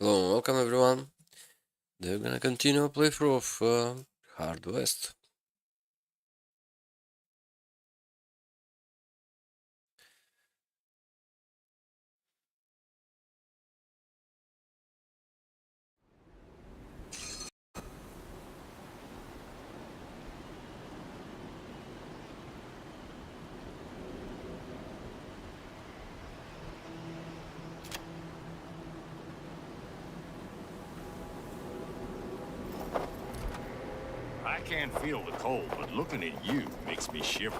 Hello and welcome everyone. They're gonna continue a playthrough of Hard West. I can't feel the cold, but looking at you makes me shiver.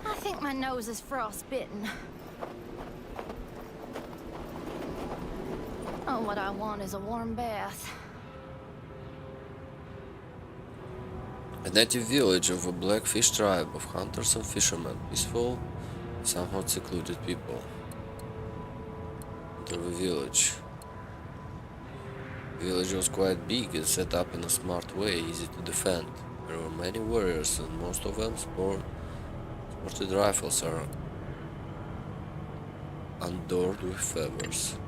I think my nose is frostbitten. Oh, what I want is a warm bath. A native village of a Blackfish tribe of hunters and fishermen, peaceful, somewhat secluded people. Enter the village. The village was quite big and set up in a smart way, easy to defend. There were many warriors and most of them sported rifles are adorned with feathers.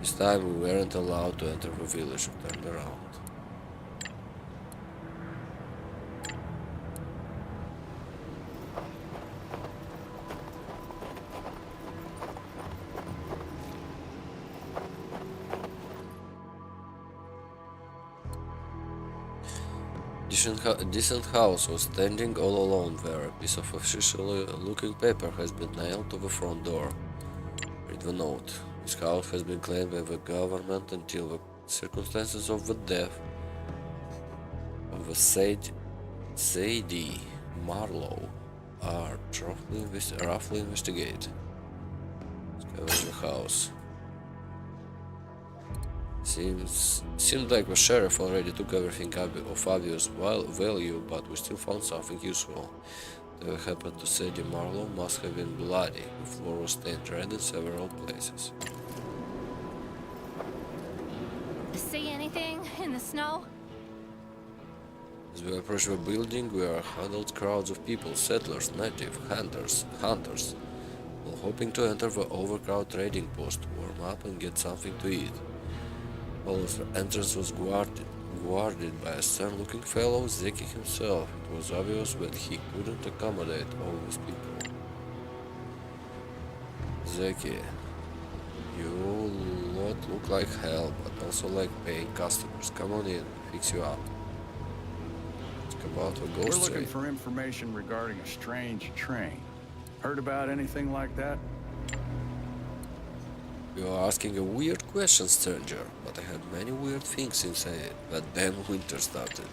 This time we weren't allowed to enter the village or turn around. A decent house was standing all alone there. A piece of official-looking paper has been nailed to the front door. Read the note. This house has been claimed by the government until the circumstances of the death of the Sadie Marlowe are roughly investigated. Scavenge the house. Seems like the sheriff already took everything of obvious value, but we still found something useful. What happened to Sadie Marlowe must have been bloody. The floor was stained red in several places. See anything in the snow? As we approach the building, we are huddled crowds of people, settlers, native, hunters, all hoping to enter the overcrowded trading post to warm up and get something to eat. The entrance was guarded by a stern-looking fellow, Zeki himself. It was obvious that he couldn't accommodate all these people. Zeki, you lot look like hell, but also like paying customers. Come on in, fix you up. Ask about the We're ghost looking train. for information regarding a strange train. Heard about anything like that? You are asking a weird question, stranger, but I had many weird things since that damn winter started.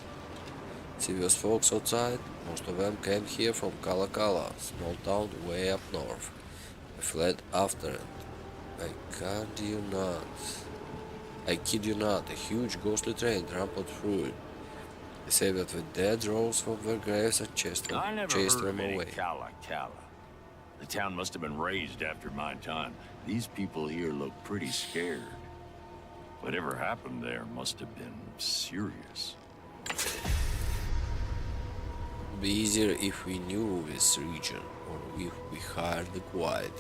See those folks outside? Most of them came here from Kalakala, small town way up north. I fled after it. I kid you not. I kid you not, a huge ghostly train trampled through it. They say that the dead rose from their graves and chased I never chased heard of them any away. Kala Kala. The town must have been raised after my time. These people here look pretty scared. Whatever happened there must have been serious. It'd be easier if we knew this region, or if we hired the guide.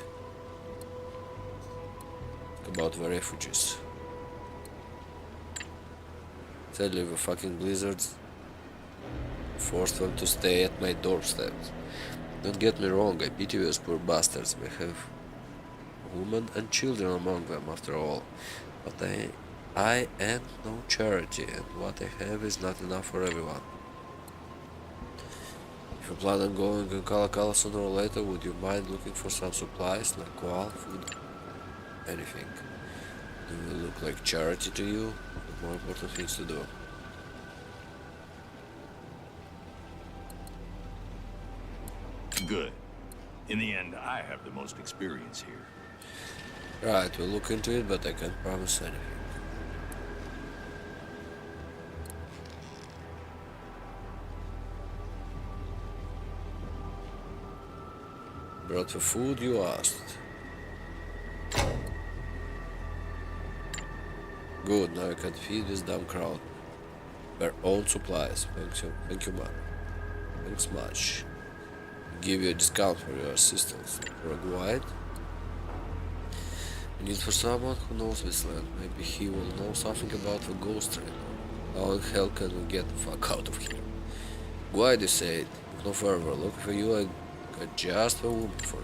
About the refugees. Sadly, the fucking blizzards forced them to stay at my doorstep. Don't get me wrong, I pity those poor bastards. They have women and children among them, after all. But I am no charity, and what I have is not enough for everyone. If you plan on going to Kalakala sooner or later, would you mind looking for some supplies, like coal, food, anything? Do we look like charity to you? The more important things to do. Good. In the end, I have the most experience here. Right, we'll look into it, but I can't promise anything. Brought the food you asked. Good, now I can feed this dumb crowd. Their own supplies. Thank you man. Thanks much. Give you a discount for your assistance. For a guide? We need for someone who knows this land. Maybe he will know something about the ghost train. How in hell can we get the fuck out of here? Guide, you said. Look no further. Look for you. I got just a woman for you.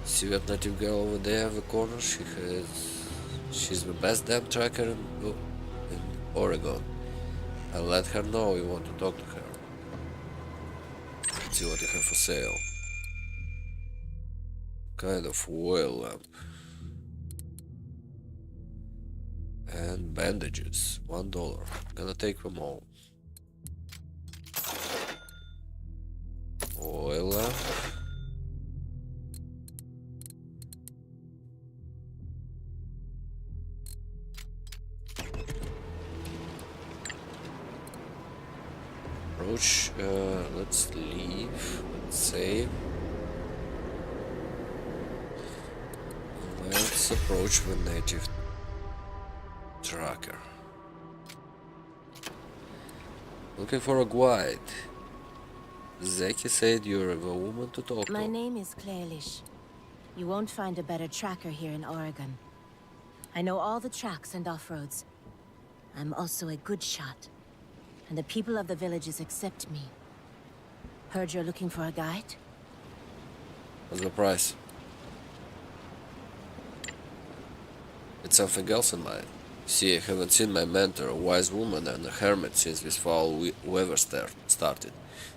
See that native girl over there in the corner? She's the best damn tracker in Oregon. I'll let her know you want to talk to her. Let's see what you have for sale. Kind of oil lamp. And bandages. $1. Gonna take them all. Oil lamp. Approach, let's leave, let's save. Let's approach the native tracker. Looking for a guide. Zeki said you're the woman to talk My to. name is Clailish. You won't find a better tracker here in Oregon. I know all the tracks and off-roads. I'm also a good shot. And the people of the villages accept me. Heard you're looking for a guide? What's the price? It's something else in mind. See, I haven't seen my mentor, a wise woman and a hermit, since this foul weather started.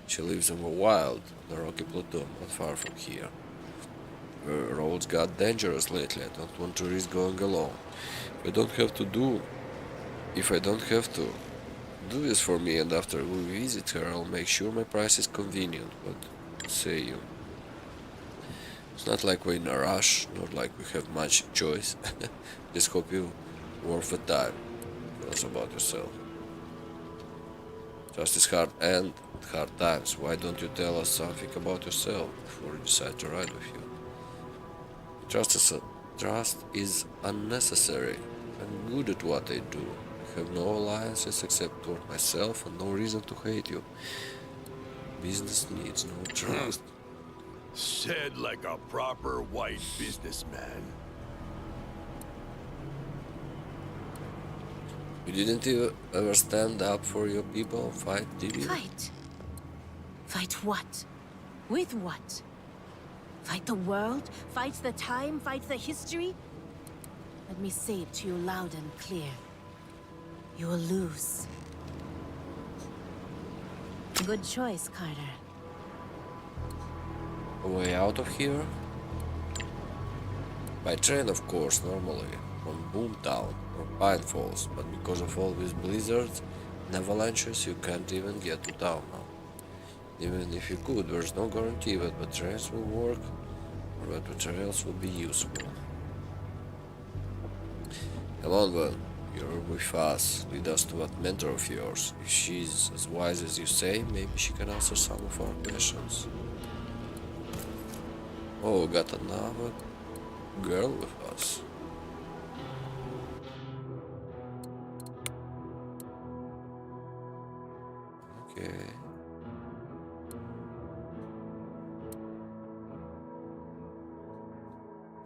She lives in the wild, on a rocky plateau, not far from here. The roads got dangerous lately. I don't want to risk going alone. If I don't have to do this for me, and after we visit her, I'll make sure my price is convenient. What say you? It's not like we're in a rush, not like we have much choice. Just hope you worth the time. Tell us about yourself. Trust is hard and hard times. Why don't you tell us something about yourself before we decide to ride with you? Trust is unnecessary. I'm good at what I do. I have no alliances except toward myself and no reason to hate you. Business needs no trust. Said like a proper white businessman. You didn't ever stand up for your people and fight, did you? Fight? Fight what? With what? Fight the world? Fight the time? Fight the history? Let me say it to you loud and clear. You will lose. Good choice, Carter. A way out of here? By train, of course, normally, from Boomtown or Pine Falls, but because of all these blizzards and avalanches, you can't even get to town now. Even if you could, there's no guarantee that the trains will work or that the trails will be useful. Come on then, you're with us. Lead us to that mentor of yours. If she's as wise as you say, maybe she can answer some of our questions. Oh, we got another girl with us. Okay.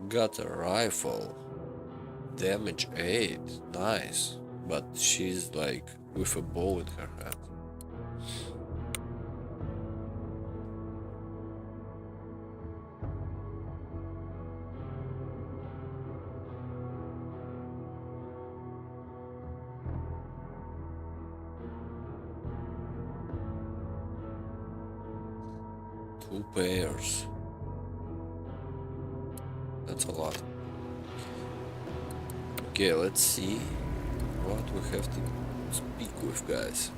Got a rifle. Damage 8. Nice. But she's like with a bow in her hand. Two pairs. That's a lot. Okay, let's see what we have to speak with, guys.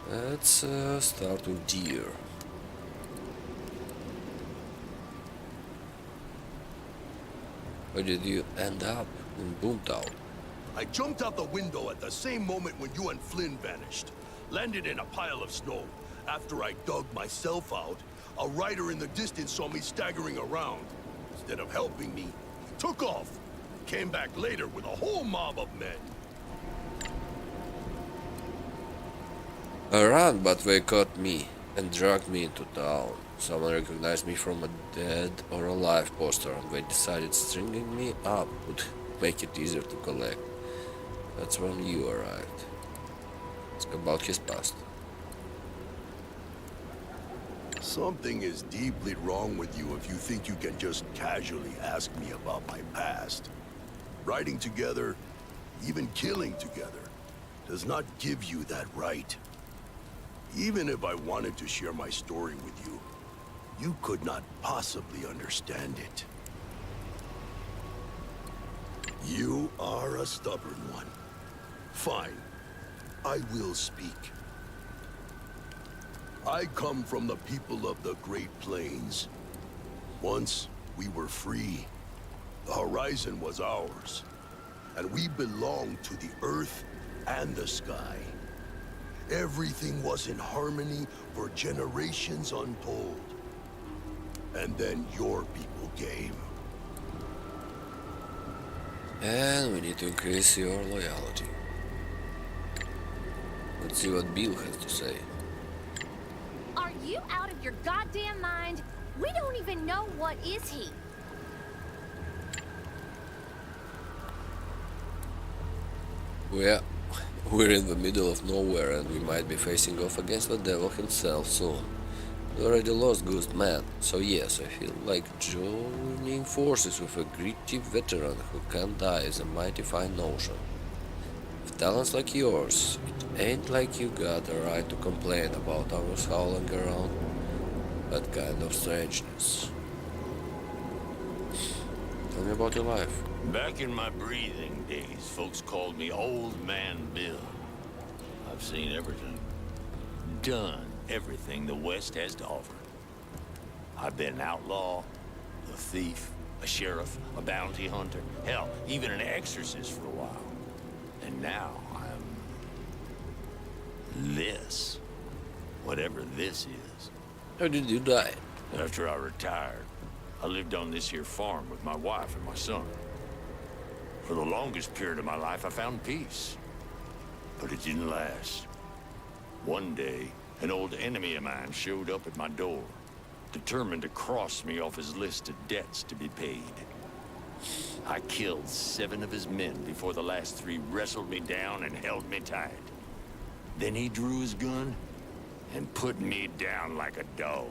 Let's start with deer. Where did you end up? In Boomtown. I jumped out the window at the same moment when you and Flynn vanished. Landed in a pile of snow. After I dug myself out, a rider in the distance saw me staggering around. Instead of helping me, he took off. Came back later with a whole mob of men. I ran, but they caught me and dragged me into town. Someone recognized me from a dead or alive poster, and they decided stringing me up would make it easier to collect. That's when you arrived. Ask about his past. Something is deeply wrong with you if you think you can just casually ask me about my past. Riding together, even killing together, does not give you that right. Even if I wanted to share my story with you, you could not possibly understand it. You are a stubborn one. Fine, I will speak. I come from the people of the Great Plains. Once, we were free. The horizon was ours, and we belonged to the earth and the sky. Everything was in harmony for generations untold. And then your people came. And we need to increase your loyalty. Let's see what Bill has to say. Are you out of your goddamn mind? We don't even know what is he. We're in the middle of nowhere and we might be facing off against the devil himself soon. We already lost Ghost Man, so yes, I feel like joining forces with a gritty veteran who can't die is a mighty fine notion. With talents like yours, it ain't like you got a right to complain about others howling around that kind of strangeness. Tell me about your life. Back in my breathing days, folks called me Old Man Bill. I've seen everything. Done everything the West has to offer. I've been an outlaw, a thief, a sheriff, a bounty hunter, hell, even an exorcist for a while. And now I'm this. Whatever this is. How did you die? After I retired, I lived on this here farm with my wife and my son. For the longest period of my life, I found peace. But it didn't last. One day, an old enemy of mine showed up at my door, determined to cross me off his list of debts to be paid. I killed 7 of his men before the last 3 wrestled me down and held me tight. Then he drew his gun and put me down like a dog.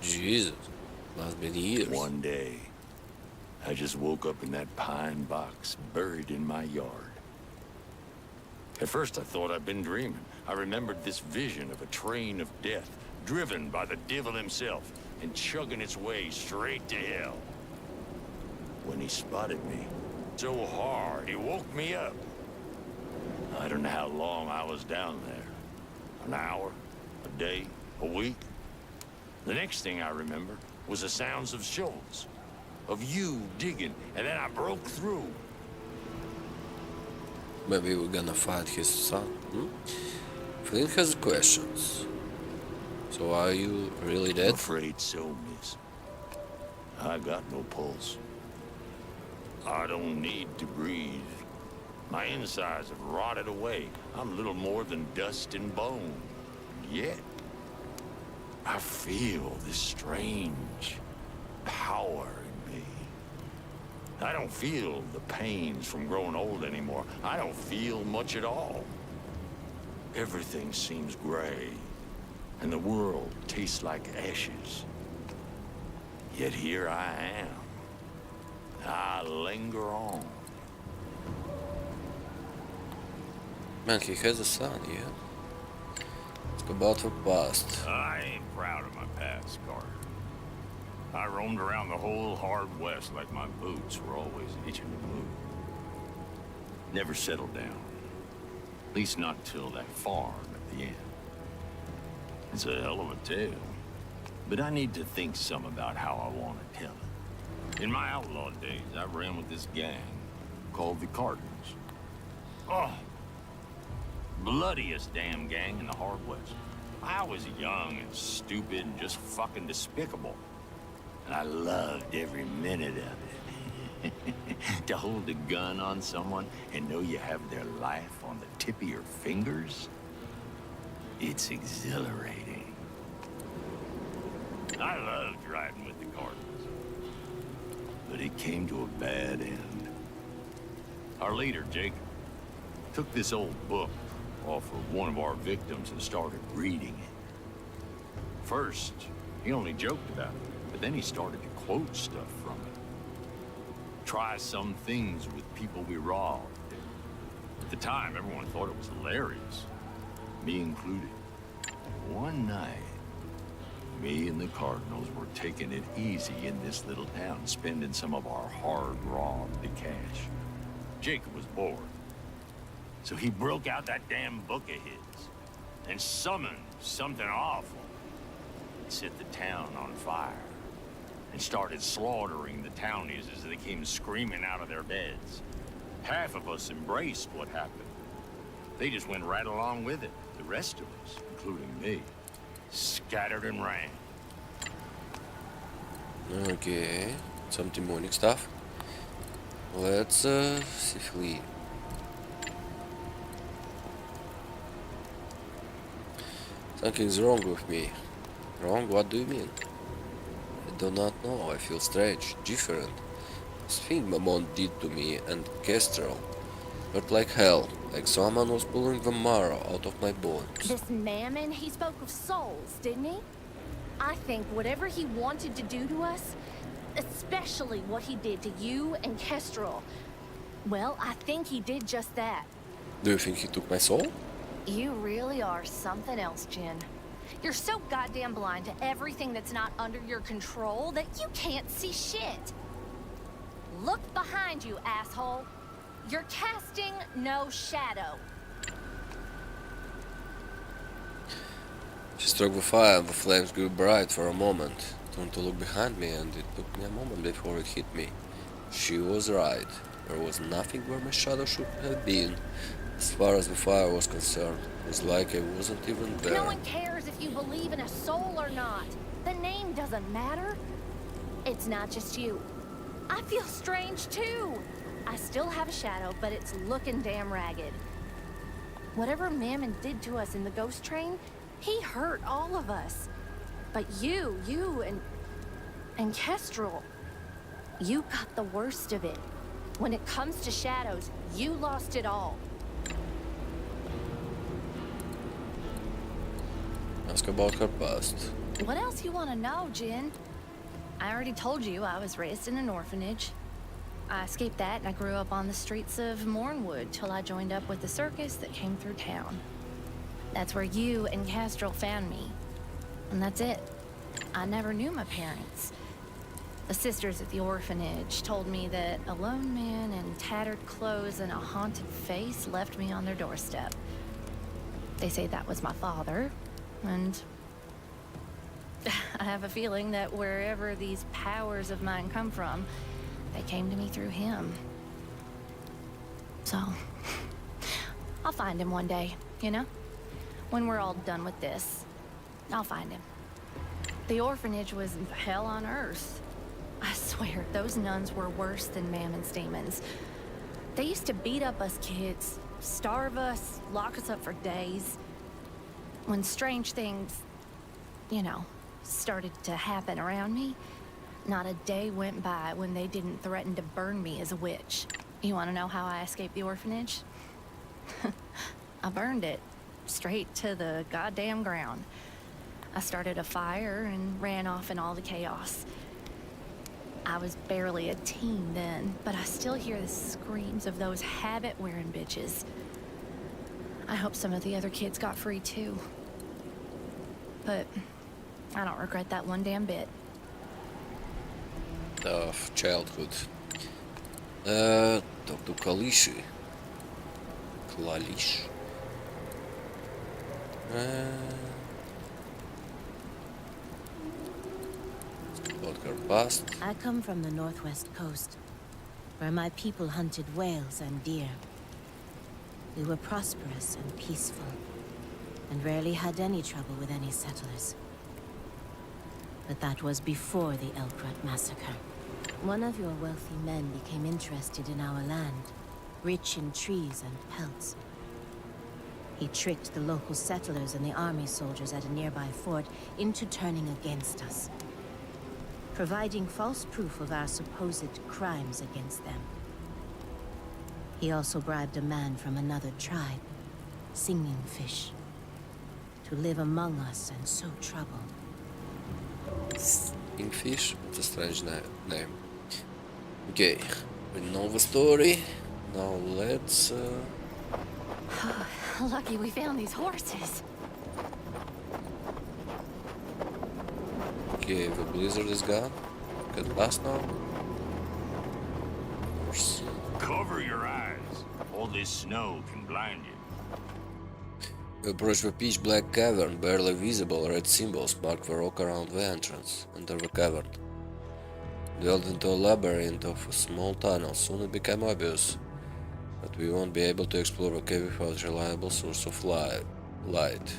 Jesus, must been years. One day, I just woke up in that pine box buried in my yard. At first I thought I'd been dreaming. I remembered this vision of a train of death, driven by the devil himself, and chugging its way straight to hell. When he spotted me, so hard, he woke me up. I don't know how long I was down there. An hour, a day, a week. The next thing I remember was the sounds of shovels, of you digging, and then I broke through. Maybe we're gonna find his son. Flynn has questions. So are you really I'm dead? afraid so, miss. I got no pulse. I don't need to breathe. My insides have rotted away. I'm little more than dust and bone. Yet, I feel this strange power in me. I don't feel the pains from growing old anymore. I don't feel much at all. Everything seems gray, and the world tastes like ashes. Yet here I am. I linger on. Man, he has a son, yeah? Ask about the past. I ain't proud of my past, Carter. I roamed around the whole hard West like my boots were always itching to move. Never settled down. At least not till that farm at the end. It's a hell of a tale. But I need to think some about how I want to tell it. In my outlaw days, I ran with this gang called the Cardinals. Oh, bloodiest damn gang in the hard West. I was young and stupid and just fucking despicable. And I loved every minute of it. to hold a gun on someone and know you have their life on the tip of your fingers? It's exhilarating. I loved riding with the Cardinals. But it came to a bad end. Our leader, Jacob, took this old book off of one of our victims and started reading it. First, he only joked about it, but then he started to quote stuff from it. Try some things with people we robbed. At the time, everyone thought it was hilarious, me included. One night, me and the Cardinals were taking it easy in this little town, spending some of our hard-robbed cash. Jacob was bored, so he broke out that damn book of his and summoned something awful. It set the town on fire and started slaughtering the townies as they came screaming out of their beds. Half of us embraced what happened. They just went right along with it. The rest of us, including me, scattered and ran. Okay, some demonic stuff. Let's see if we... Something's wrong with me. Wrong? What do you mean? I do not know. I feel strange, different. This thing my mom did to me and Kestrel hurt like hell, like someone was pulling the marrow out of my bones. This Mammon, he spoke of souls, didn't he? I think whatever he wanted to do to us, especially what he did to you and Kestrel, well, I think he did just that. Do you think he took my soul? You really are something else, Jin. You're so goddamn blind to everything that's not under your control that you can't see shit. Look behind you, asshole. You're casting no shadow. She struck the fire and the flames grew bright for a moment. Turned to look behind me and it took me a moment before it hit me. She was right. There was nothing where my shadow should have been. As far as the fire was concerned, it was like I wasn't even there. No one cares if you believe in a soul or not. The name doesn't matter. It's not just you. I feel strange too. I still have a shadow, but it's looking damn ragged. Whatever Mammon did to us in the ghost train, he hurt all of us. But you and Kestrel, you got the worst of it. When it comes to shadows, you lost it all. Ask about her past. What else you want to know, Jin? I already told you I was raised in an orphanage. I escaped that and I grew up on the streets of Mornwood till I joined up with the circus that came through town. That's where you and Kestrel found me. And that's it. I never knew my parents. The sisters at the orphanage told me that a lone man in tattered clothes and a haunted face left me on their doorstep. They say that was my father, and I have a feeling that wherever these powers of mine come from, they came to me through him. So, I'll find him one day, you know? When we're all done with this, I'll find him. The orphanage was hell on earth. I swear, those nuns were worse than Mammon's demons. They used to beat up us kids, starve us, lock us up for days. When strange things, you know, started to happen around me, not a day went by when they didn't threaten to burn me as a witch. You want to know how I escaped the orphanage? I burned it straight to the goddamn ground. I started a fire and ran off in all the chaos. I was barely a teen then, but I still hear the screams of those habit-wearing bitches. I hope some of the other kids got free too. But I don't regret that one damn bit. Of childhood. Talk to Kalishi. Klalish. About her past. I come from the northwest coast, where my people hunted whales and deer. We were prosperous and peaceful, and rarely had any trouble with any settlers. But that was before the Elkrut massacre. One of your wealthy men became interested in our land, rich in trees and pelts. He tricked the local settlers and the army soldiers at a nearby fort into turning against us, providing false proof of our supposed crimes against them. He also bribed a man from another tribe, Singing Fish, to live among us and sow trouble. Kingfish? It's a strange name. Okay, we know the story. Now let's... Lucky we found these horses. Okay, the blizzard is gone. Can pass now. Horse. Cover your eyes. All this snow can blind you. We approach the pitch black cavern. Barely visible red symbols mark the rock around the entrance. Enter the cavern. Delved into a labyrinth of small tunnels. Soon it became obvious that we won't be able to explore the cave without a reliable source of light.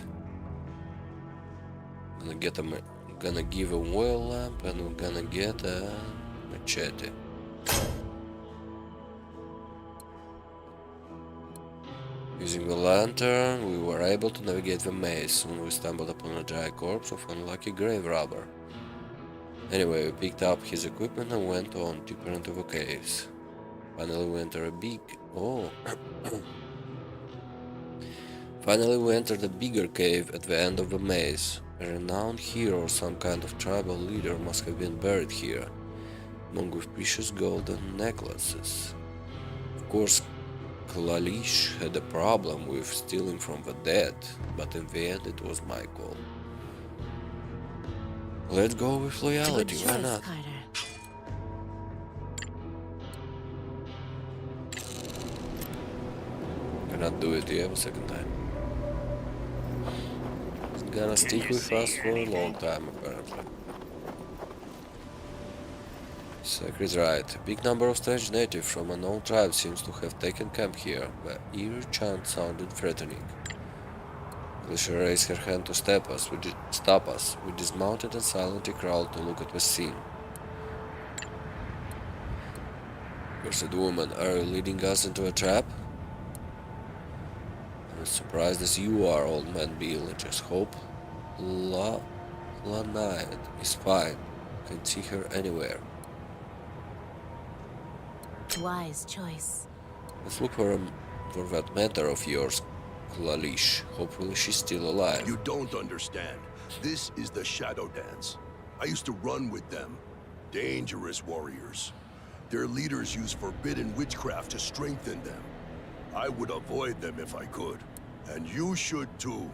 Gonna give a oil lamp and we're gonna get a machete. Using the lantern, we were able to navigate the maze. Soon we stumbled upon a dry corpse of unlucky grave robber. Anyway, we picked up his equipment and went on deeper into the caves. Finally, we entered a big... Oh! Finally, we entered a bigger cave at the end of the maze. A renowned hero or some kind of tribal leader must have been buried here, among with precious golden necklaces. Of course, Klalish had a problem with stealing from the dead, but in the end it was my call. Let's go with loyalty, Good why choice, not? Carter. Cannot do it the second time. It's gonna stick with us for a long time, apparently. Sacred Rite. A big number of strange natives from unknown tribes seems to have taken camp here. The eerie chant sounded threatening. Alicia raised her hand to stop us. We dismounted and silently crawled to look at the scene. Cursed woman, are you leading us into a trap? I'm as surprised as you are, old man Bill. I just hope Lanayet is fine. Can't see her anywhere. Wise choice. Let's look for that mentor of yours, Klalish. Hopefully she's still alive. You don't understand. This is the Shadow Dance. I used to run with them. Dangerous warriors. Their leaders use forbidden witchcraft to strengthen them. I would avoid them if I could. And you should too.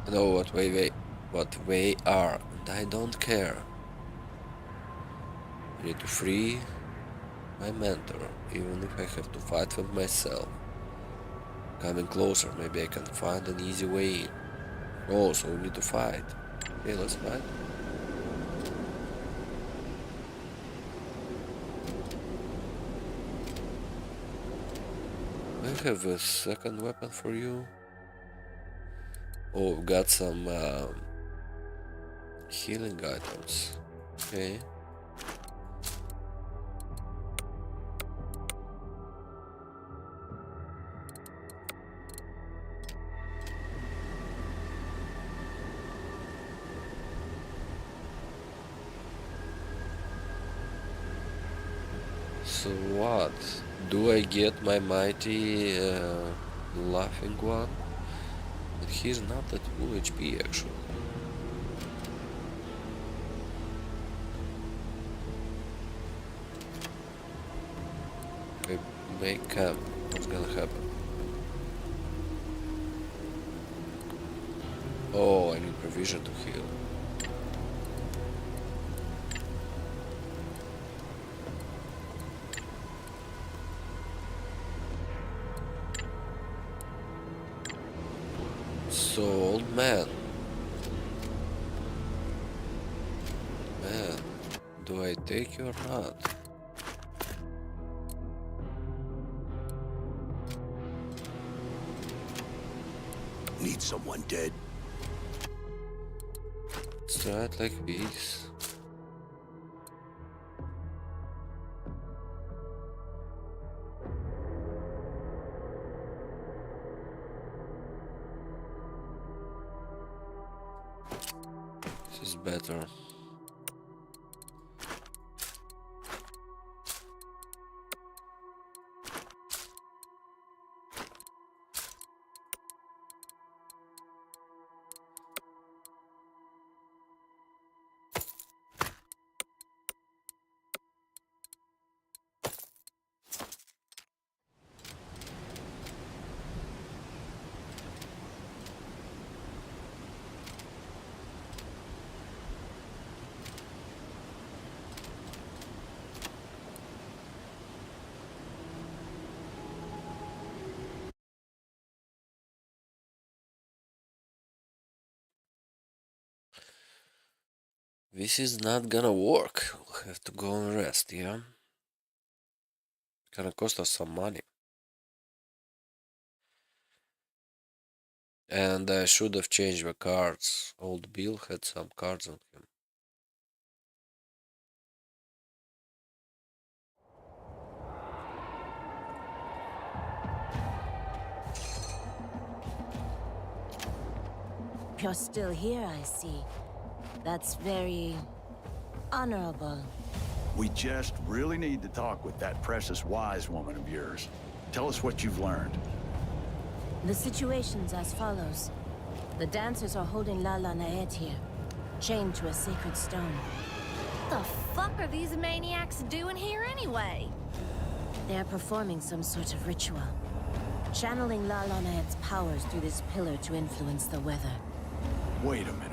I know what they are, and I don't care. I need to free my mentor, even if I have to fight them myself. Coming closer, maybe I can find an easy way in. Oh, so we need to fight. Okay, let's fight. I have a second weapon for you. Oh, we've got some healing items. Okay. So what? Do I get my mighty laughing one? But he's not at full HP actually. I make camp. What's gonna happen? Oh, I need provision to heal. So, old man. Man, do I take you or not? Need someone dead? Let's try it like this. is better. This is not gonna work. We'll have to go and rest, yeah? Gonna cost us some money. And I should have changed the cards. Old Bill had some cards on him. You're still here, I see. That's very honorable. We just really need to talk with that precious wise woman of yours. Tell us what you've learned. The situation's as follows. The dancers are holding Lala Naed here, chained to a sacred stone. What the fuck are these maniacs doing here anyway? They are performing some sort of ritual, channeling Lala Naed's powers through this pillar to influence the weather. Wait a minute.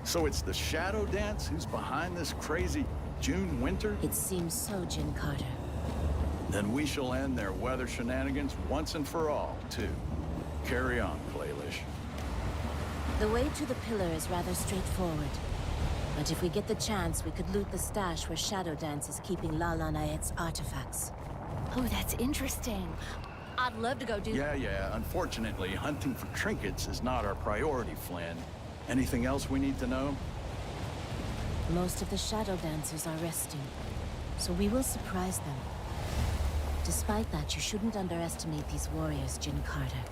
So it's the Shadow Dance who's behind this crazy June winter? It seems so, Jin Carter. Then we shall end their weather shenanigans once and for all, too. Carry on, Playlish. The way to the pillar is rather straightforward. But if we get the chance, we could loot the stash where Shadow Dance is keeping Lala Naed's artifacts. Oh, that's interesting. I'd love to go do... Yeah. Unfortunately, hunting for trinkets is not our priority, Flynn. Anything else we need to know? Most of the Shadow Dancers are resting, so we will surprise them. Despite that, you shouldn't underestimate these warriors, Jin Carter.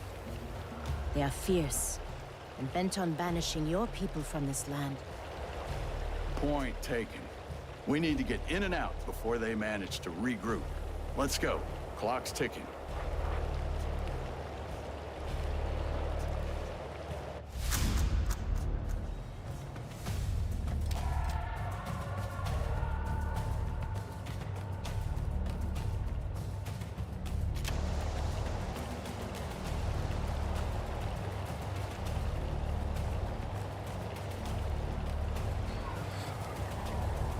They are fierce, and bent on banishing your people from this land. Point taken. We need to get in and out before they manage to regroup. Let's go. Clock's ticking.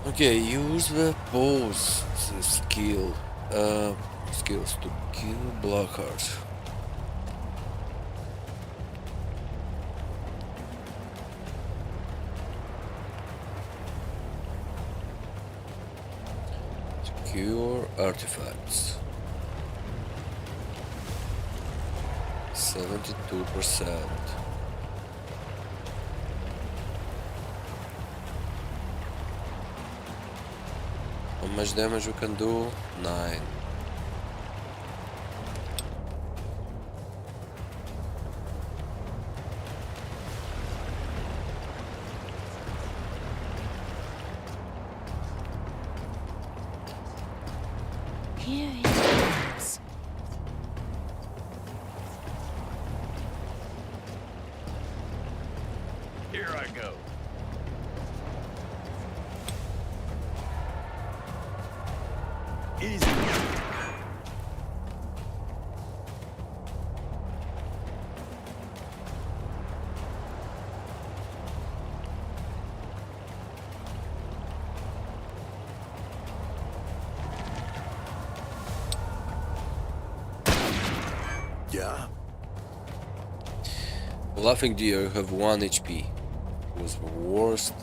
Okay, use the pose skills to kill blockers. Secure artifacts. 72%. How much damage we can do? 9. Here is... Here I go. Easy. Yeah? Laughing Deer, you have 1 HP. Was the worst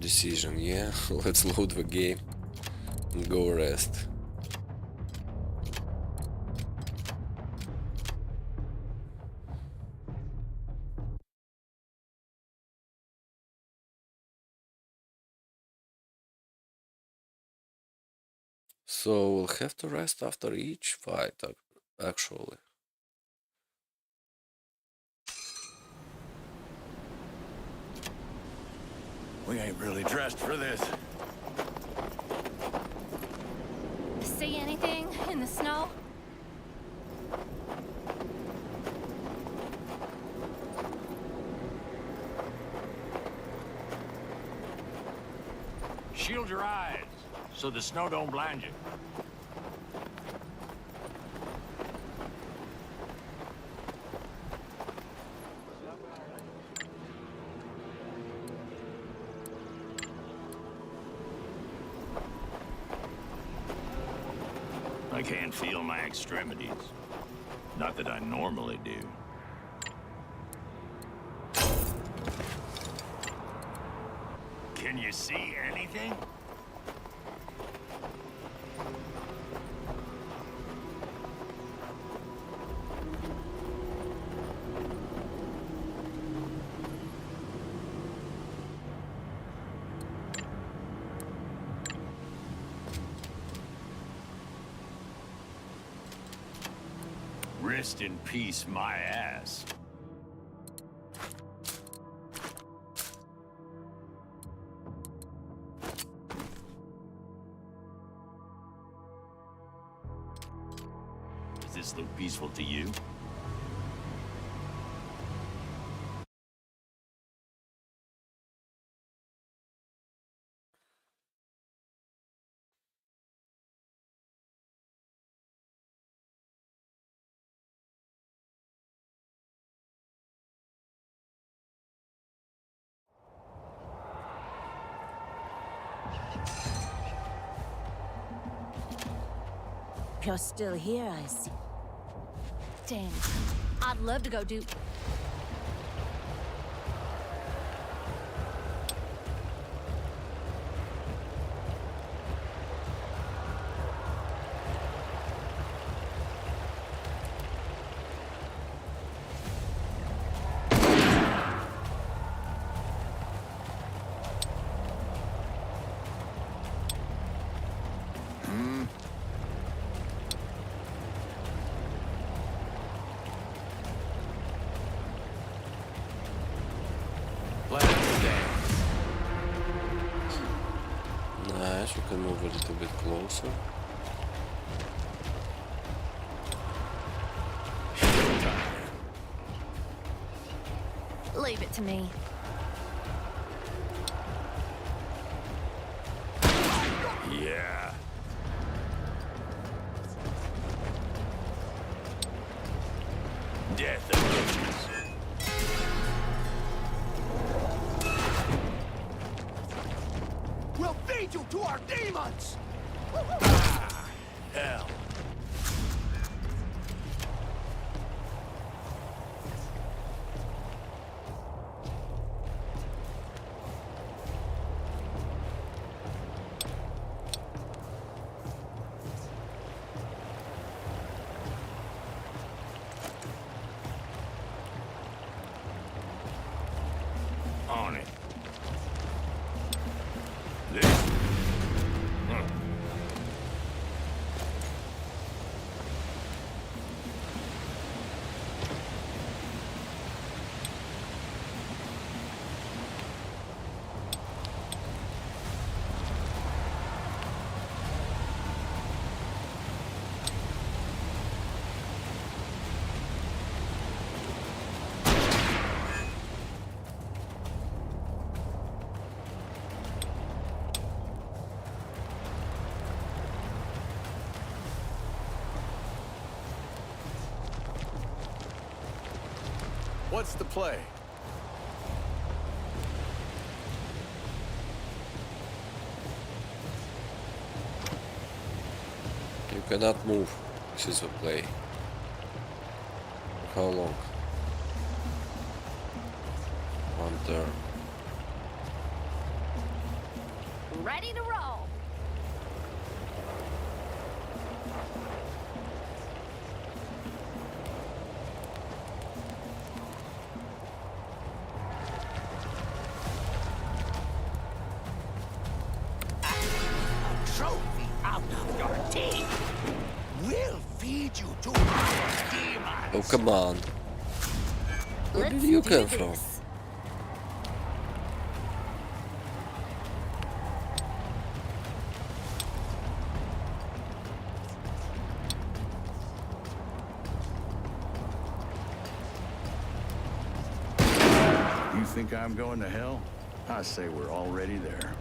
decision, yeah? Let's load the game and go rest. So we'll have to rest after each fight, actually. We ain't really dressed for this. See anything in the snow? Shield your eyes, so the snow don't blind you. I can't feel my extremities. Not that I normally do. Can you see anything? Rest in peace, my ass. Does this look peaceful to you? You're still here, I see. Dang. I'd love to go do... Nice, we can move a little bit closer. Leave it to me. Yeah. Death approaches. We'll feed you to our demons! Hell. On it. This. What's the play? You cannot move. This is a play. How long? One turn. Ready to roll. Trophy out of your teeth! We'll feed you to our demons! Oh, come on. Where Let's did you do come from? this. think I'm going to hell? I say we're already there.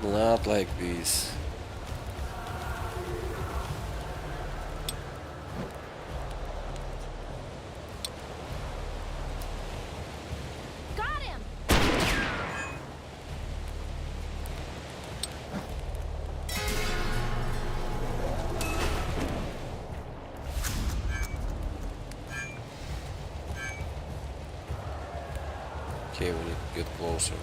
Not like this. Got him! Okay, we need to get closer.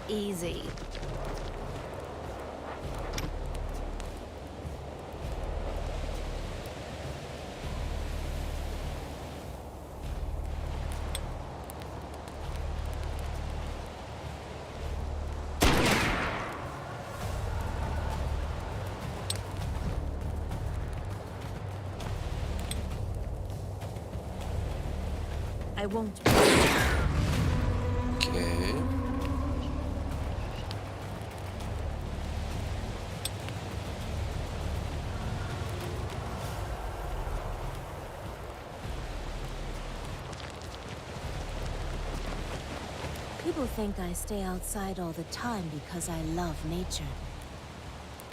Easy. I won't. Okay. People think I stay outside all the time because I love nature.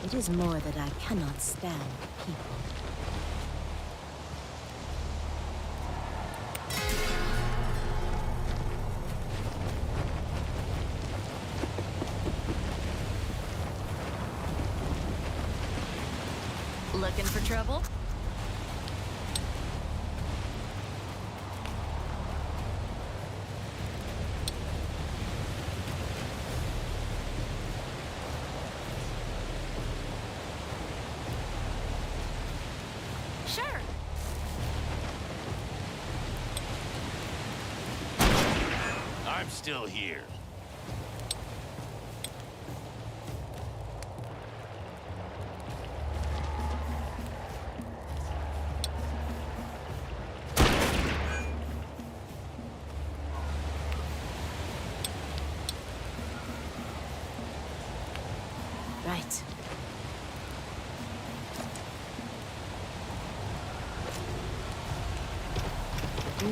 It is more that I cannot stand people. Looking for trouble? Sure. I'm still here. Right.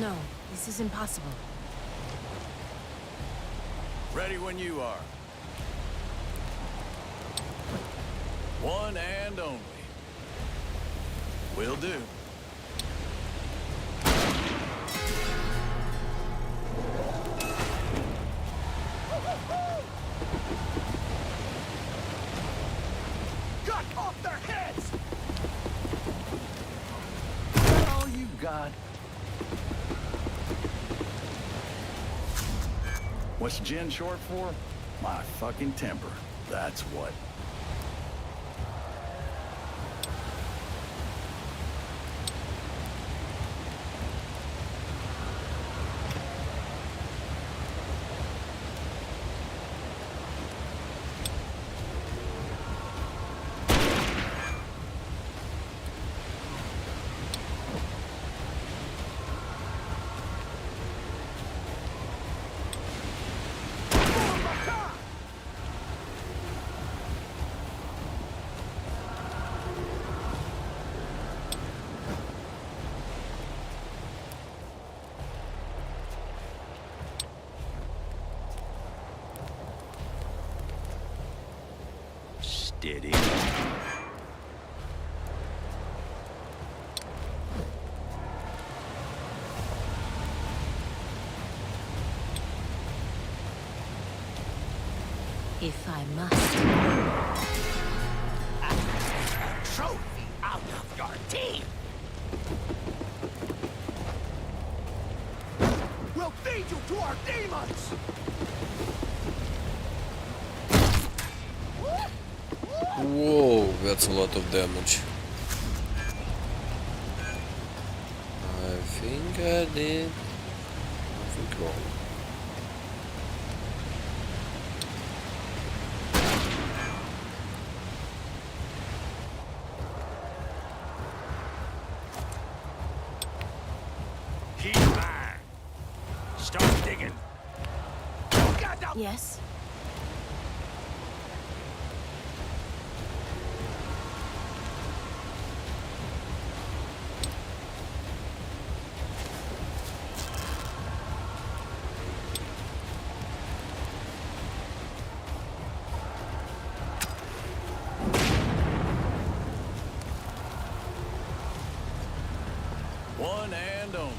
No, this is impossible. Ready when you are. One and only. Will do. Cut off their heads! That's all you got. What's Jen short for? My fucking temper. That's what. Steady. If I must. Trophy out of your team! We'll feed you to our demons! Whoa, that's a lot of damage. I think I did long. Keep back. Start digging. Yes? One and only.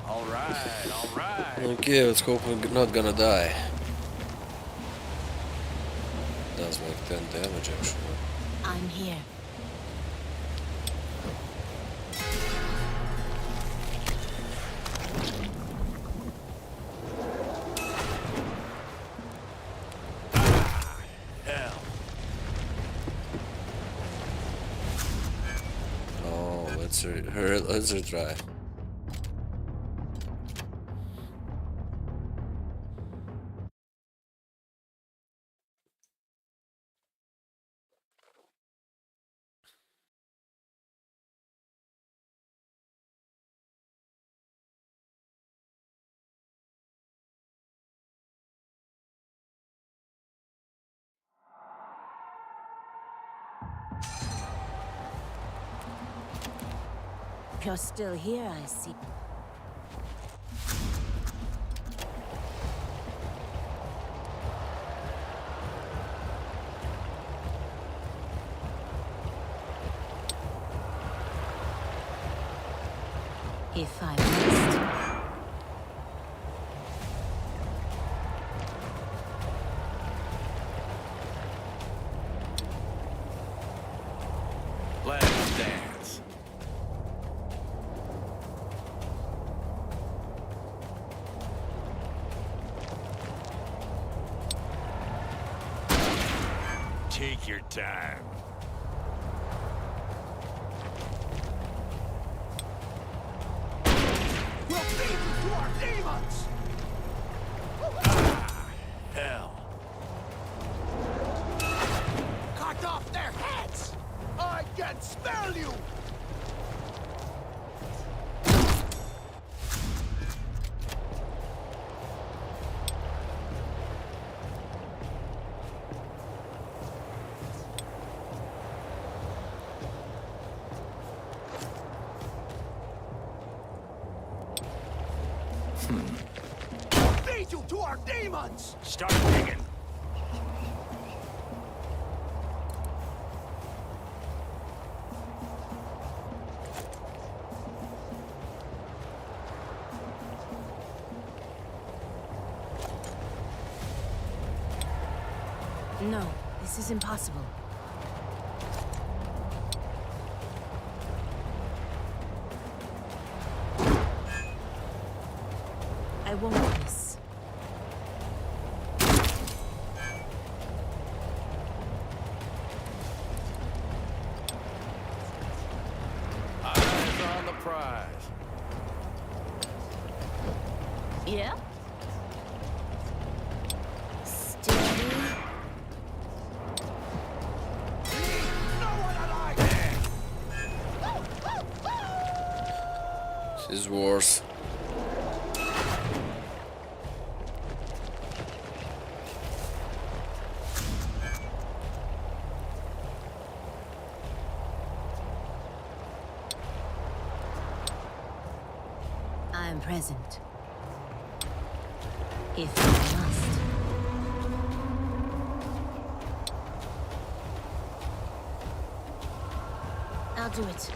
All right. Okay, let's hope we're not gonna die. Does like 10 damage actually. I'm here. Hell. Oh, let's retry. You're still here, I see. If I must. Let's dance. Take your time. We'll feed you to our demons! Hell. Cut off their heads! I can smell you! Feed you to our demons! Start digging. No, this is impossible. I won't miss. Eyes on the prize. Yeah? Steady. No one alive! This is worse. I am present. If I must. I'll do it.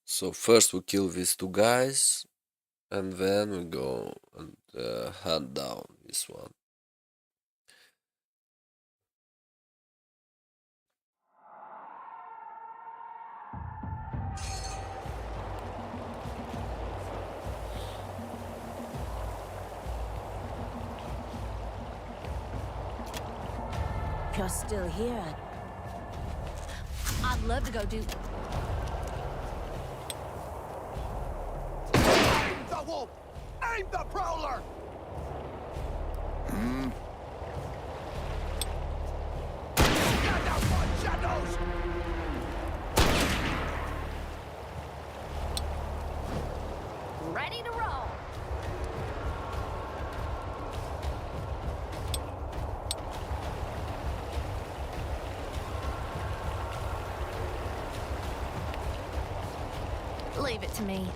So first we kill these two guys, and then we go and hunt down this one. If you're still here, I'd love to go do. Aim the wolf! Aim the prowler! Stand out for shadows! Ready to roll. Leave it to me.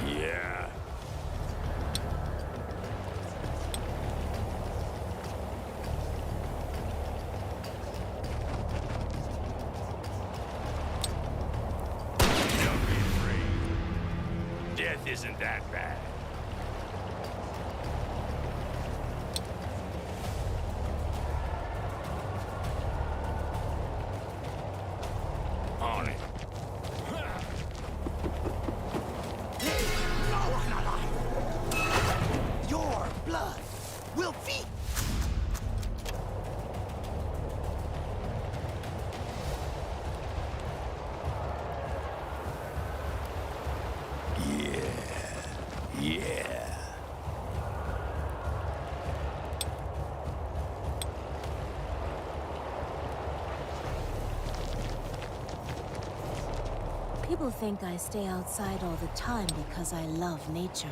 Yeah. Don't be afraid. Death isn't that bad. On it. No one alive! Your blood will feed. Yeah. people think I stay outside all the time because I love nature.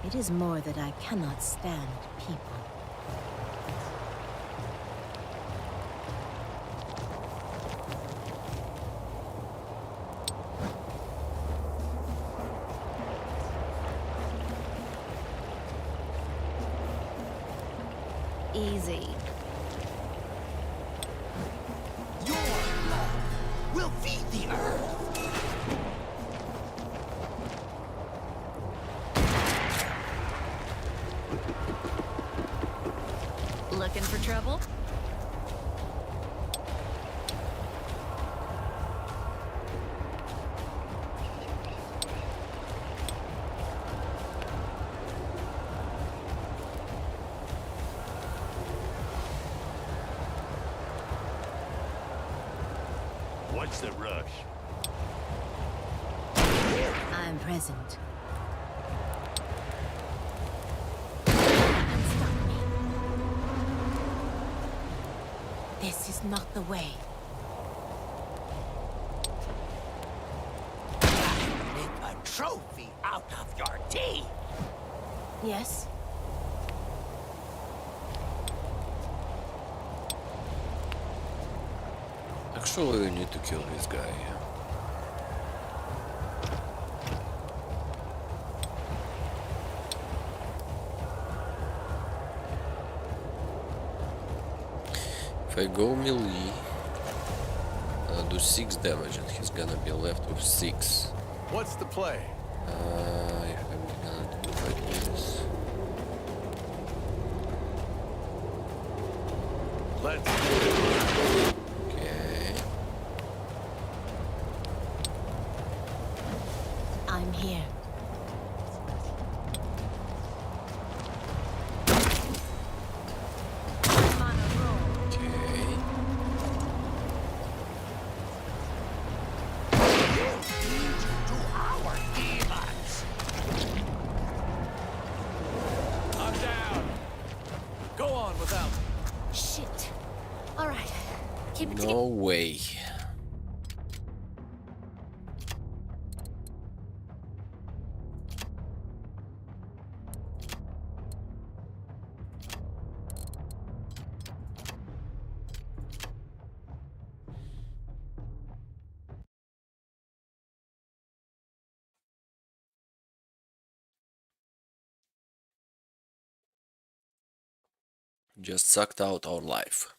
It is more that I cannot stand people. Easy. Your blood will feed the earth. Looking for trouble? What's the rush? I'm present. Stop me. This is not the way. Make a trophy out of your teeth. Yes? Actually, we need to kill this guy. If I go melee, do 6 damage and he's gonna be left with 6. What's the play? If I'm gonna do it like this. Let's Okay. I'm here. I'm on a roll. Okay. To our demons. I'm down. Go on without me. Shit. All right. Keep it together. No way. Just sucked out our life.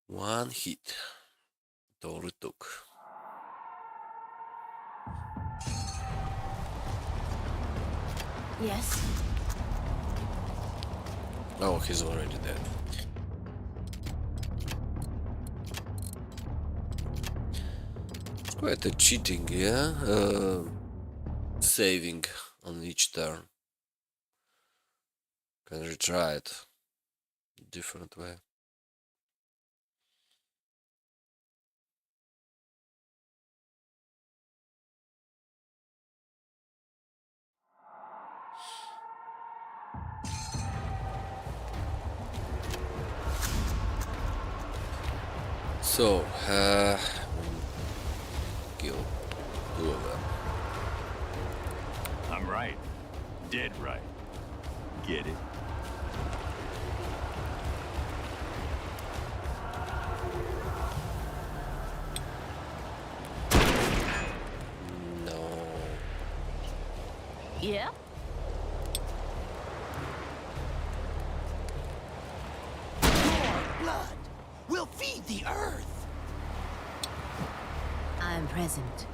One hit. Toru took. Yes? Oh, he's already dead. It's quite a cheating, yeah? Saving on each turn. Can retry it different way. So, kill two of them. I'm right. Dead right. Get it? No. Yeah? Blood will feed the earth. I'm present.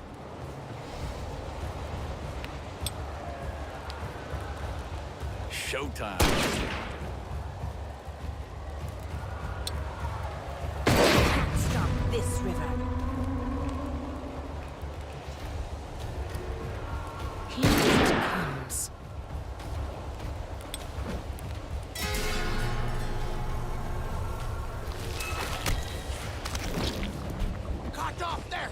Showtime. Can't stop this river. Here it comes. Cut off there.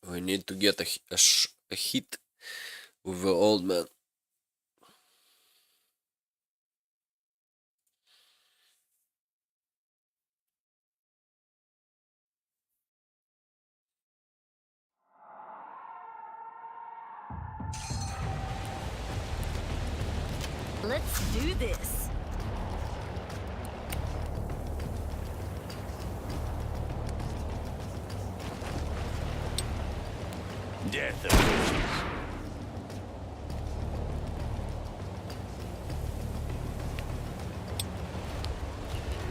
We need to get a hit with the old man. Let's do this. Death of witches.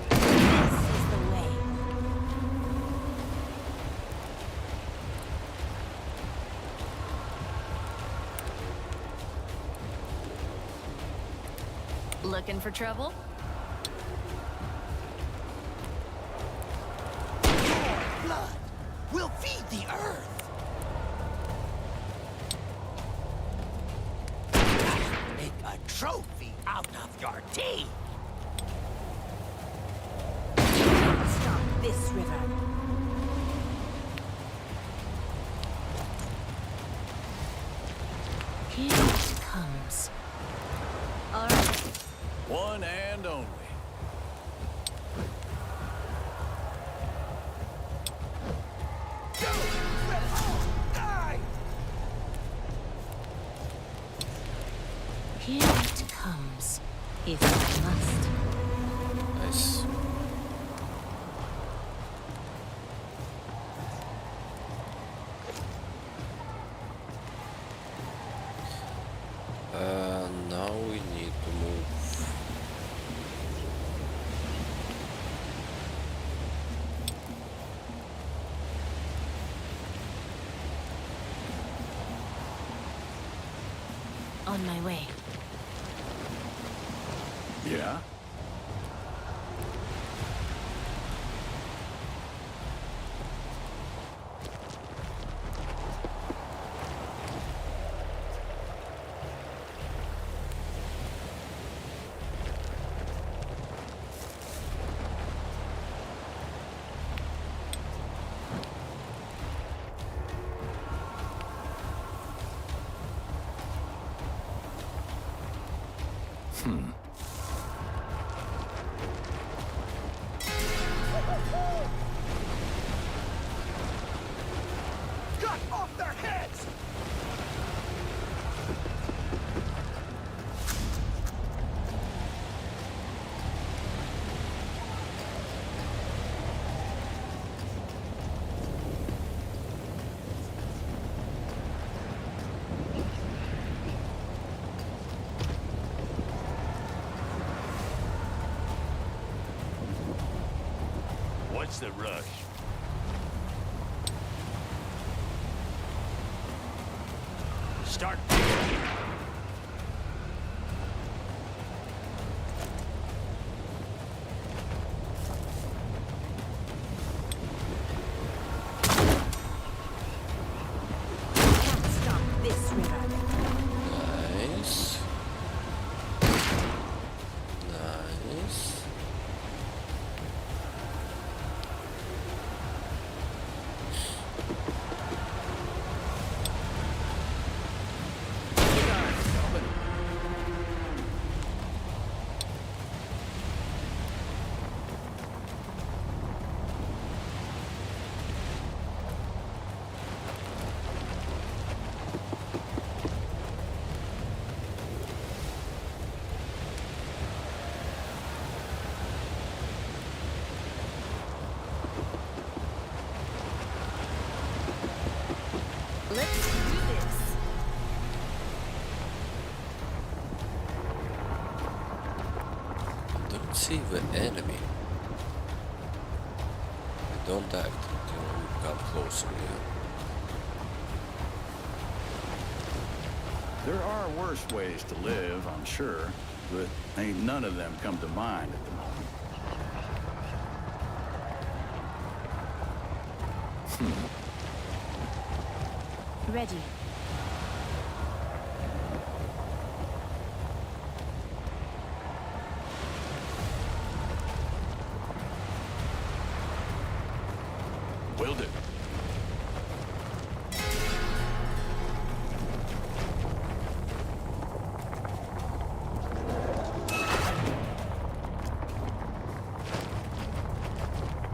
This is the way. Looking for trouble? Blood will feed the earth. Make a trophy out of your teeth. Can't stop this river. Here it comes. All right. One and only. Here it comes. If I must. Nice. Now we need to move. On my way. Yeah? Cut off their heads. What's the rush? Start. Can't stop this river. Nice. Nice. Let's do this. Don't see the enemy. Don't act until we come closer here. There are worse ways to live, I'm sure, but ain't none of them come to mind at the moment. Ready. Will do.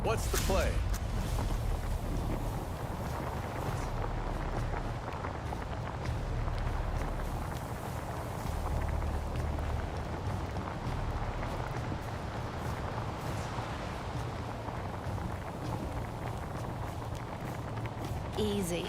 What's the play? Easy.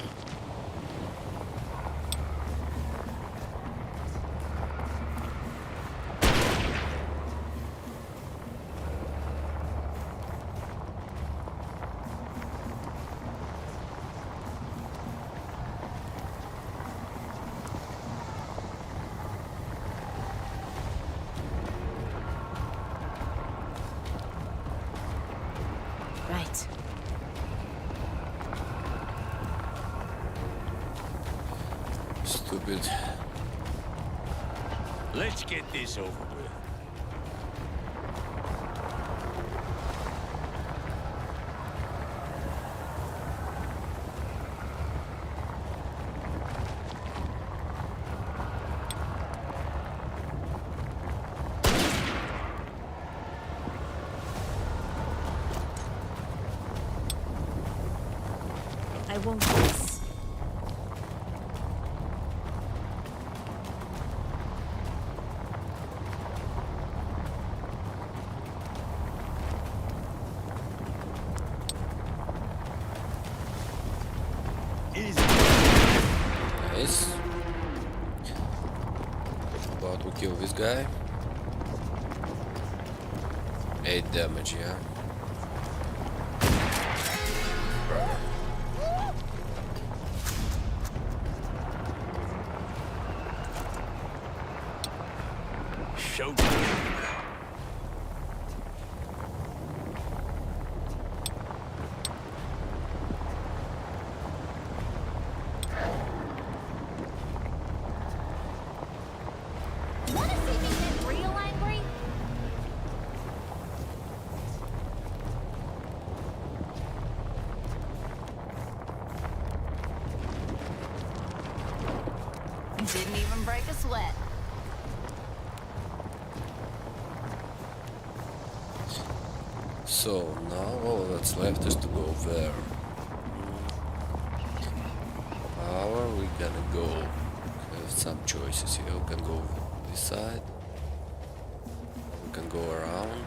Right. Stupid. Let's get this over with. I won't miss. Easy. Nice. About to kill this guy. 8 damage, yeah. Showtime. Wanna see me get real angry? Didn't even break a sweat. So now all that's left is to go there. How are we gonna go? We have some choices here. We can go this side. We can go around.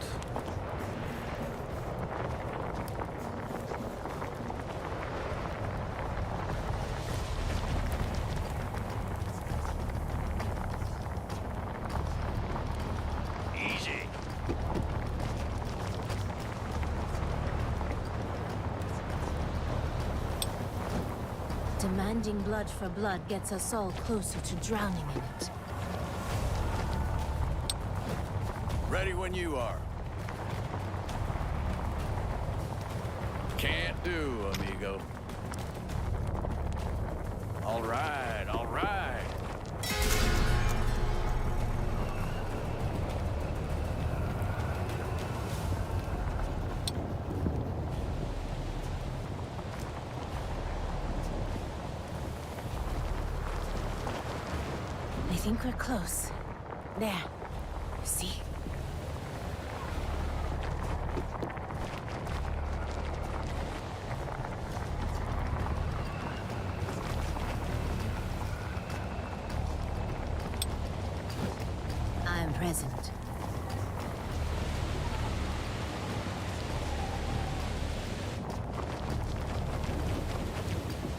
Easy. Demanding blood for blood gets us all closer to drowning in it. Ready when you are. Can't do, amigo. All right, all right. I think we're close. There. You see? I'm present.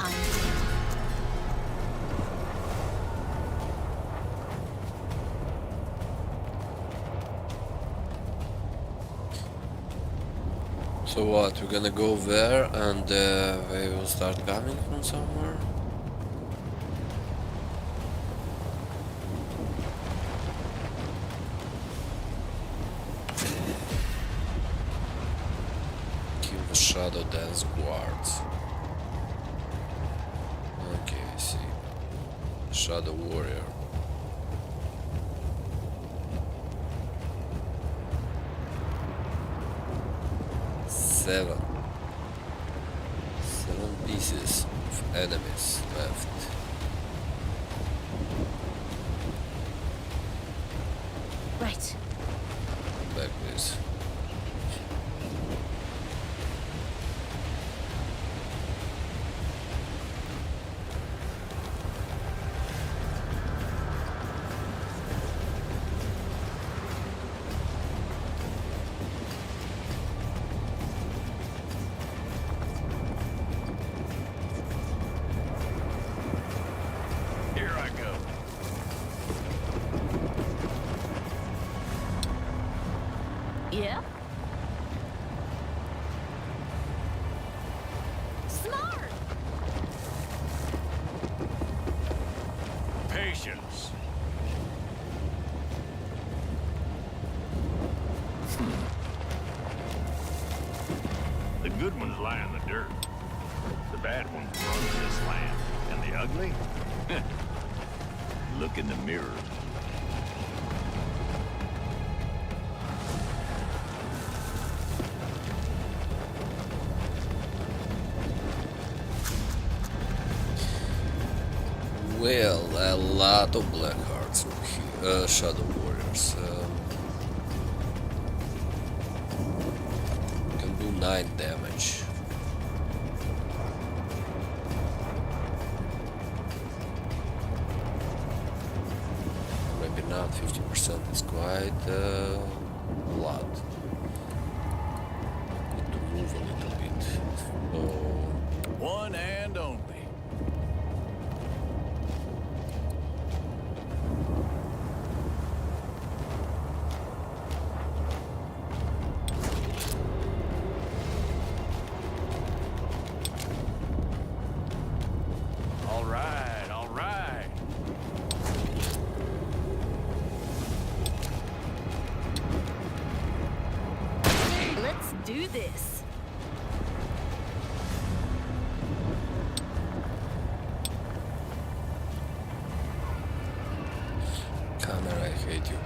I'm So what? We're gonna go there and they will start coming from somewhere? Kill the Shadow Dance Guards. Okay, I see. Shadow Warrior. Seven pieces of enemies left. right. Back, please. Here I go. Yeah? Smart! Patience. The good ones lie in the dirt. The bad ones run this land. And the ugly? Look in the mirror. Well, a lot of black hearts here, Shadow Warriors. Can do 9 damage. Maybe not, 50% is quite a lot. Need to move a little bit. So, One and only. All right, all right. Let's do this. camera, I hate you.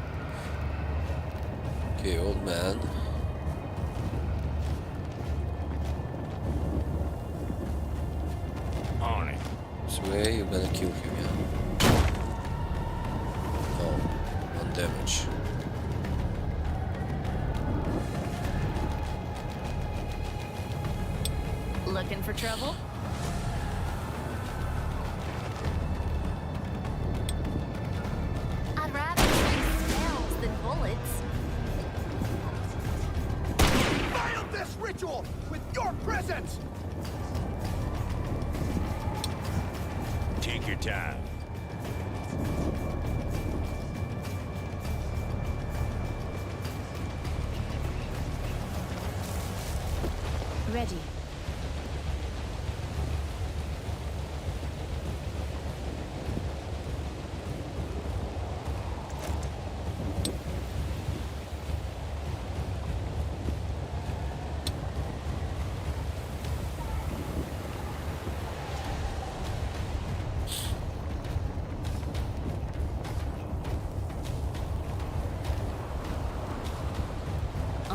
Okay, old man. On it. Swear you're gonna kill him, yeah? Oh, 1 damage. Looking for trouble? I'd rather use spells than bullets. Fail this ritual with your presence! Take your time. Ready.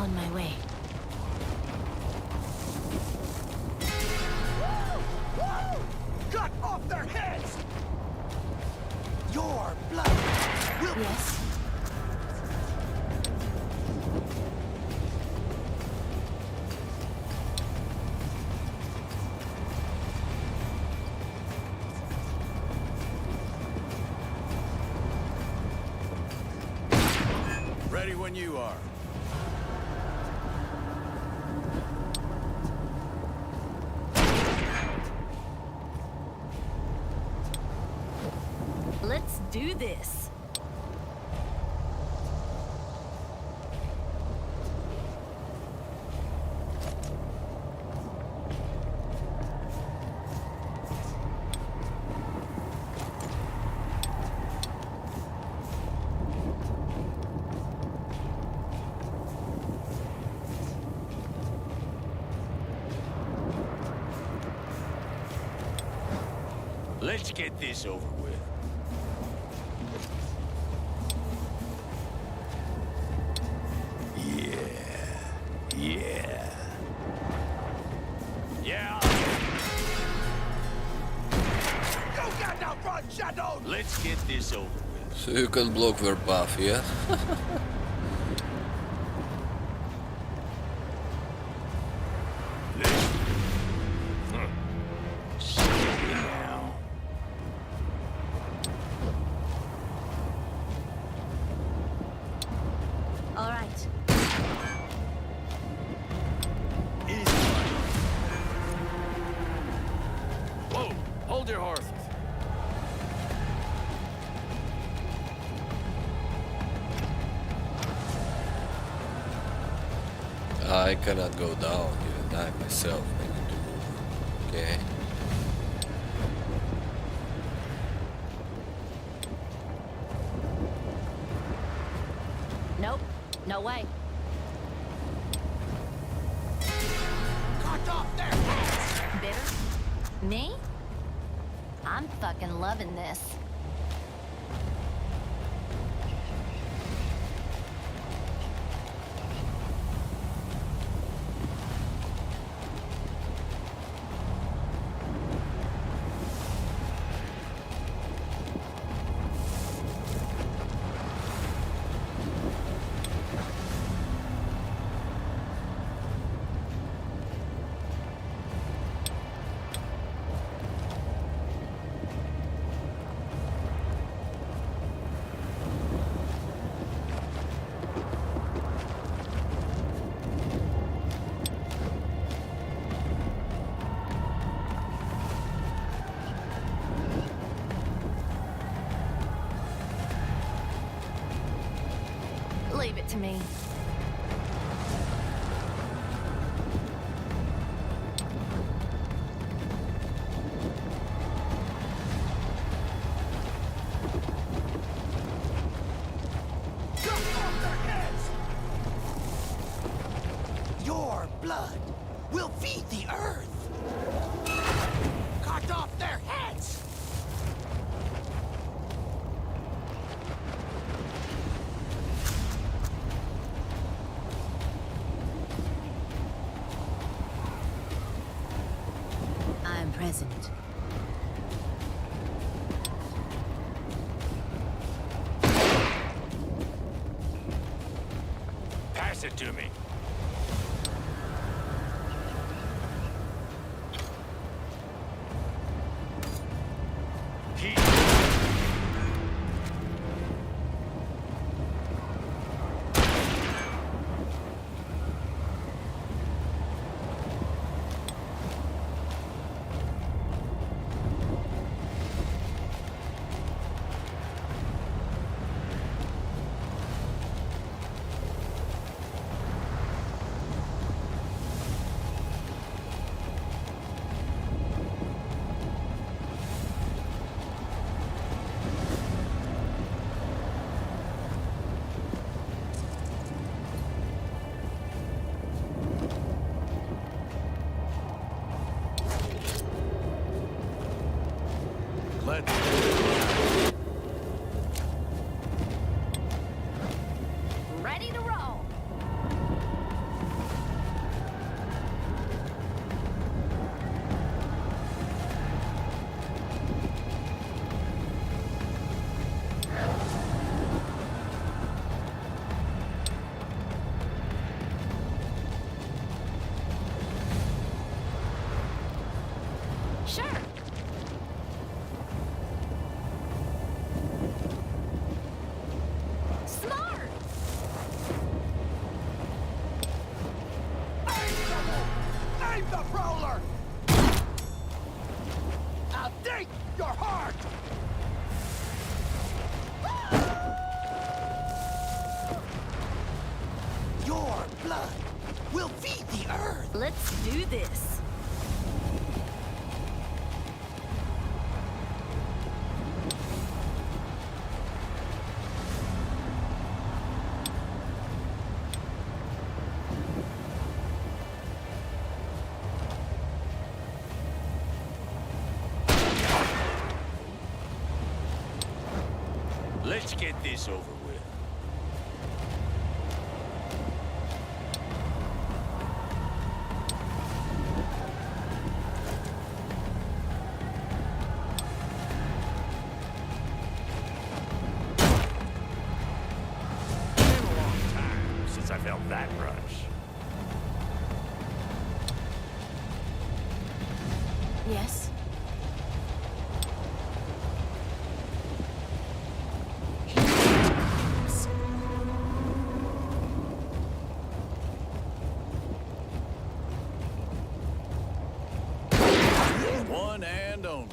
On my way. Cut off their heads! Your blood will... Yes? Ready when you are. Let's do this. Let's get this over with. Yeah. You got to run, Shadow! Let's get this over with. So you can block their path, yeah? Steady now. All right. Easy. Whoa! Hold your horses. I cannot go down, even I myself. I need to move. Okay. Nope. No way. Cut off their heads! Bitter? Me? I'm fucking loving this. Leave it to me. Cut off their heads! Your blood will feed the earth! Cut off their heads! I'm present. Pass it to me. Keep. Save the Prowler! I'll take your heart! Your blood will feed the earth! Let's do this. Let's get this over with. Been a long time since I felt that rush. Yes? One and only.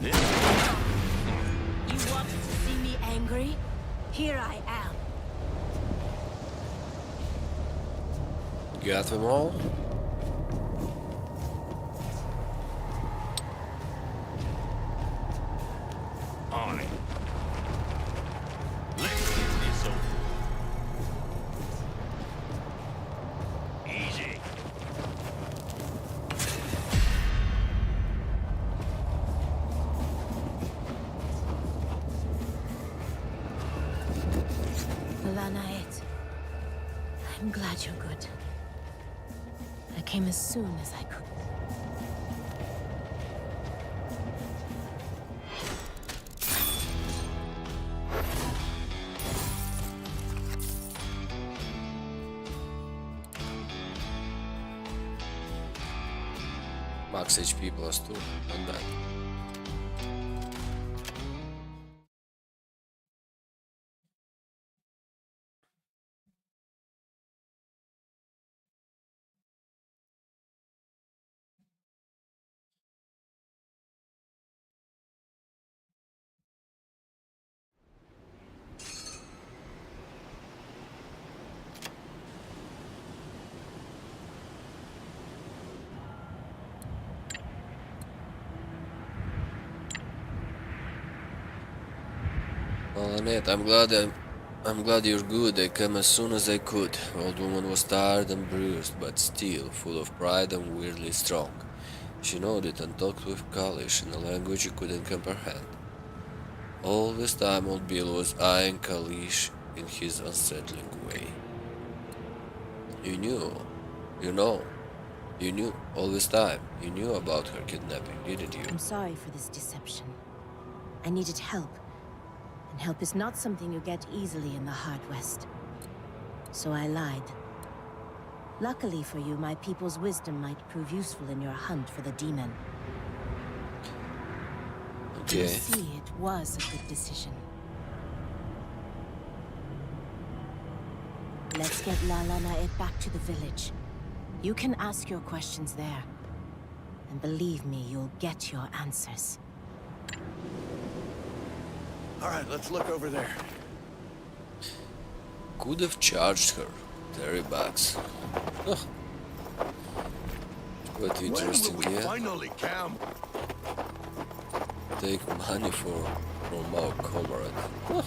This You wanted to see me angry? Here I am. Got them all? on it. Let's get this over. Easy. Lanaet, I'm glad you're good. I came as soon as I could. Max HP plus 2, not bad. Well, Annette, I'm glad you're good. I came as soon as I could. Old woman was tired and bruised, but still full of pride and weirdly strong. She nodded and talked with Kalish in a language he couldn't comprehend. All this time, old Bill was eyeing Kalish in his unsettling way. You knew all this time. You knew about her kidnapping, didn't you? I'm sorry for this deception. I needed help. And help is not something you get easily in the Hard West. So I lied. Luckily for you, my people's wisdom might prove useful in your hunt for the demon. You Okay. see, it was a good decision. Let's get Lala Naed back to the village. You can ask your questions there. And believe me, you'll get your answers. All right, let's look over there. Could have charged her. 30 bucks. Huh. Quite When interesting, will we yeah. finally camp? Take money from our comrade. Huh.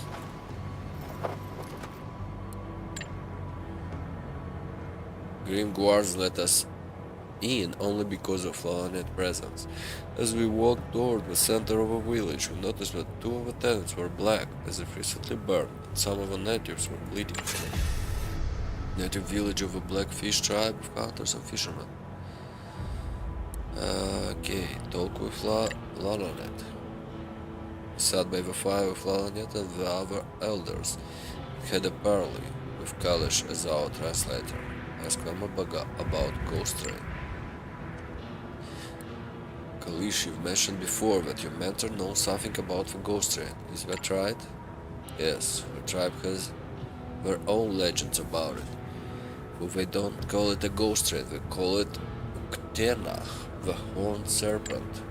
Grim guards let us in only because of Lalanet's presence. As we walked toward the center of a village, we noticed that 2 of the tenants were black, as if recently burned, and some of the natives were bleeding. Native village of a Blackfish tribe of hunters and fishermen. Okay, talk with Laranet. Sat by the fire with Laranet and the other elders. Had a parley with Kalish as our translator. Ask them about Ghost Train. Kalish, you've mentioned before that your mentor knows something about the Ghost Train. Is that right? Yes, her tribe has their own legends about it. But they don't call it a Ghost Train, they call it Uktena, the Horned Serpent.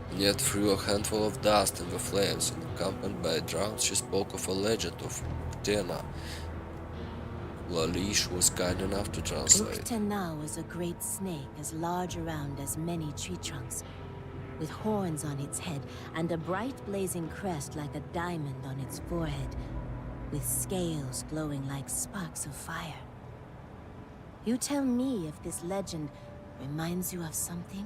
And yet, through a handful of dust in the flames and accompanied by drums, she spoke of a legend of Uktena. Lalish was kind enough to translate. Uktena was a great snake as large around as many tree trunks, with horns on its head and a bright blazing crest like a diamond on its forehead, with scales glowing like sparks of fire. You tell me if this legend reminds you of something?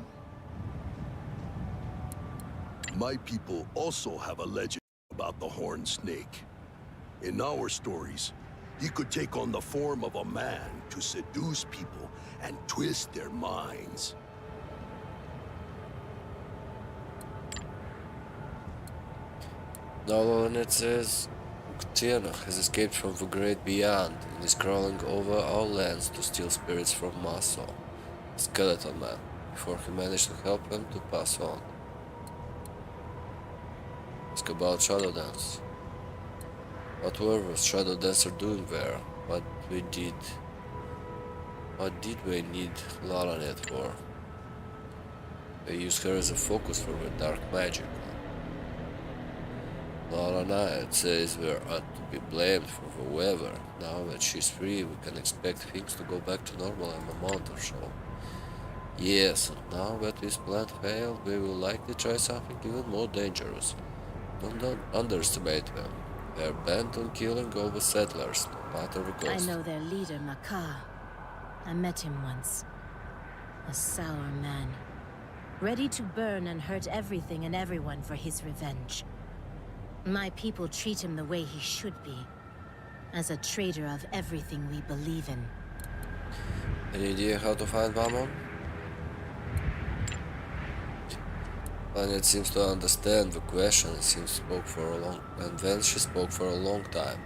My people also have a legend about the Horned Snake. In our stories, he could take on the form of a man to seduce people and twist their minds. Now it says Uktena has escaped from the great beyond and is crawling over our lands to steal spirits from Maso, a skeleton man, before he managed to help him to pass on. Ask about Shadow Dance. What were the Shadow Dancer doing there? What did they need Laranet for? They used her as a focus for their dark magic. Laranet says we are to be blamed for the weather. Now that she's free, we can expect things to go back to normal in a month or so. Yes, and now that this plan failed, we will likely try something even more dangerous. Don't underestimate them. They are bent on killing all the settlers, no matter the I cost. know their leader, Makar. I met him once. A sour man. Ready to burn and hurt everything and everyone for his revenge. My people treat him the way he should be. As a traitor of everything we believe in. Any idea how to find Vamon? Planet seems to understand the question and then she spoke for a long time.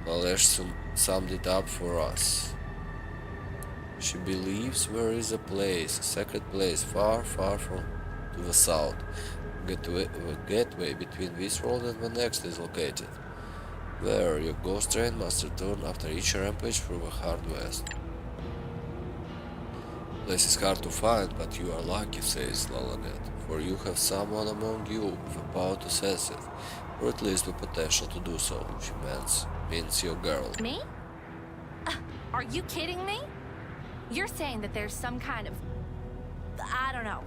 Lalesh summed it up for us. She believes there is a place, a sacred place, far, far from to the south. The gateway between this world and the next is located. There, your ghost train must return after each rampage through the hard west. Place is hard to find, but you are lucky, says Lalanet, for you have someone among you with the power to sense it, or at least the potential to do so. She means your girl. Me? Are you kidding me? You're saying that there's some kind of, I don't know,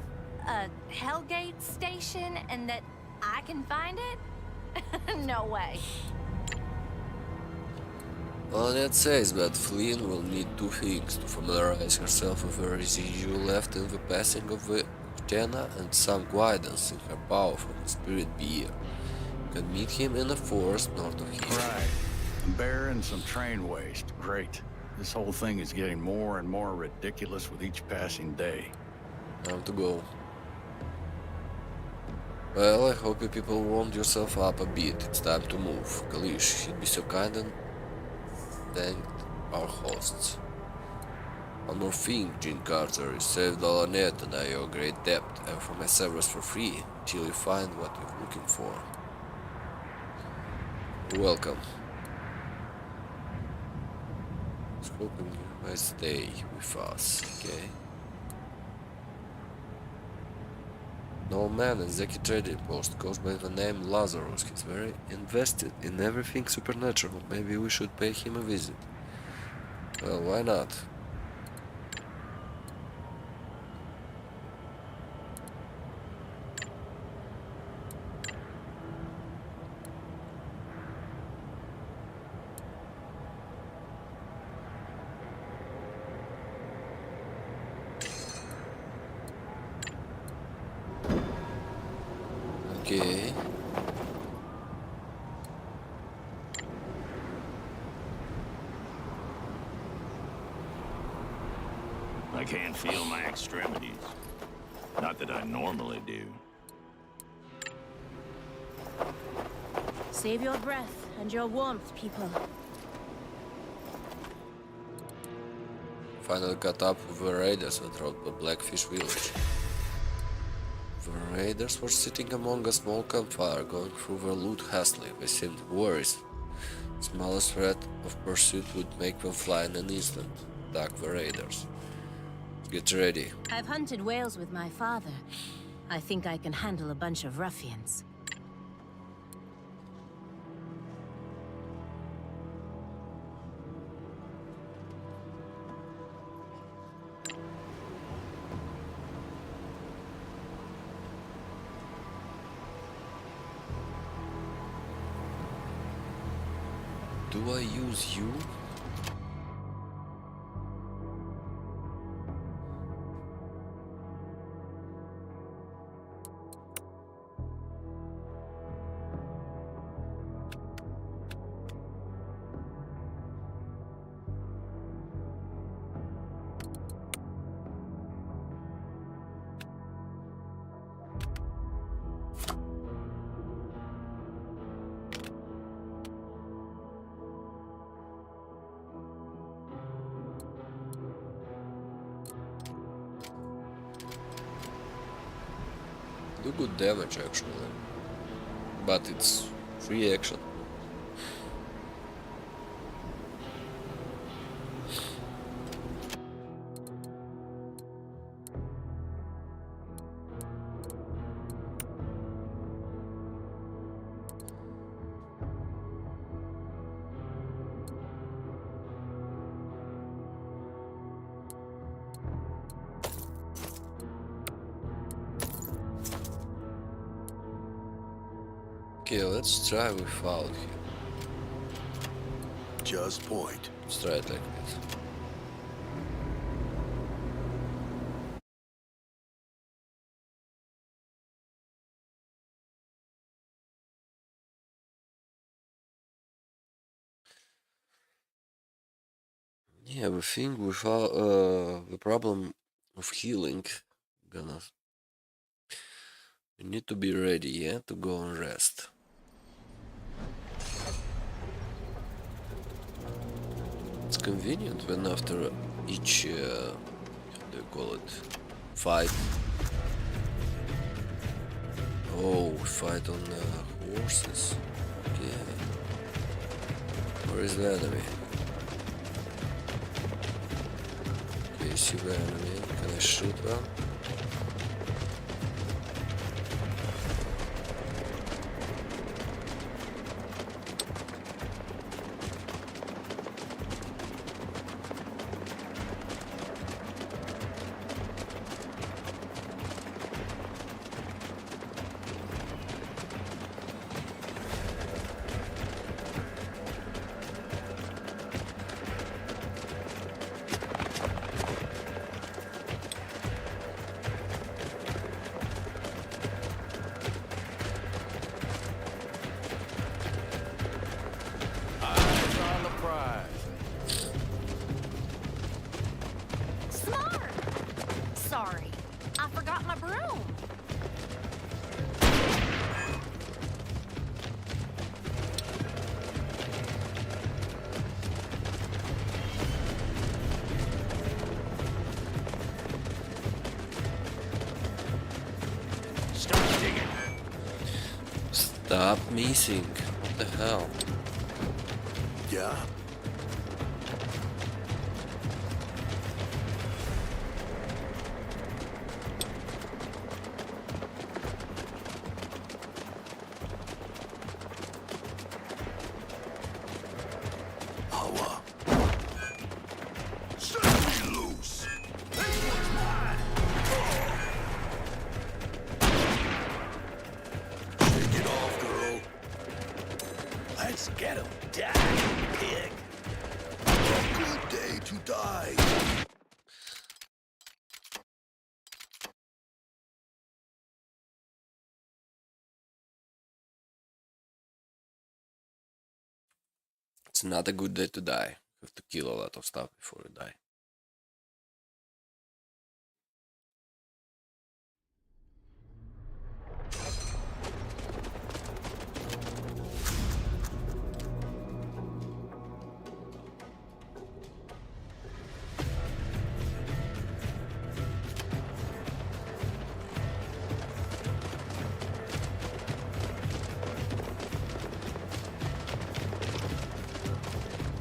a Hellgate station and that I can find it? No way. Lalanet says that Flynn will need two things to familiarize herself with the residue left in the passing of the Uktena and some guidance in her power from the spirit being. You can meet him in the forest north of here. Right. A bear and some train waste. Great. This whole thing is getting more and more ridiculous with each passing day. Time to go. Well, I hope you people warmed yourself up a bit. It's time to move. Kalish, he'd be so kind and thanked our hosts. One more thing, Jean Carter, you saved Lalanet and I owe great debt, and for my service for free, till you find what you're looking for. You're welcome. Let's hope you might stay with us, okay? No man in Zeki trading post goes by the name Lazarus. He's very invested in everything supernatural. Maybe we should pay him a visit. Well, why not? Okay. can't feel my extremities. Not that I normally do. Save your breath and your warmth, people. Finally caught up with the raiders that robbed the Blackfish village. The raiders were sitting among a small campfire, going through their loot hastily. They seemed worried. Smallest threat of pursuit would make them fly in an instant. Attack the raiders. Get ready. I've hunted whales with my father. I think I can handle a bunch of ruffians. Do I use you? Do good damage actually, but it's free action. Okay, let's try without him. Just point. Let's try it like this. Yeah, the thing without the problem of healing, gonna we need to be ready, yeah, to go and rest. It's convenient when after each, how do you call it, fight. Oh, we fight on horses. Okay. Where is the enemy? Okay, see the enemy. Can I shoot them? Eyes on the prize. Smart! Sorry, I forgot my broom. Start digging. Stop missing. What the hell? Yeah? Power. Set me loose. This one's mine. Shake it off, girl. Let's get him, die, pig. A good day to die. It's not a good day to die. You have to kill a lot of stuff before you die.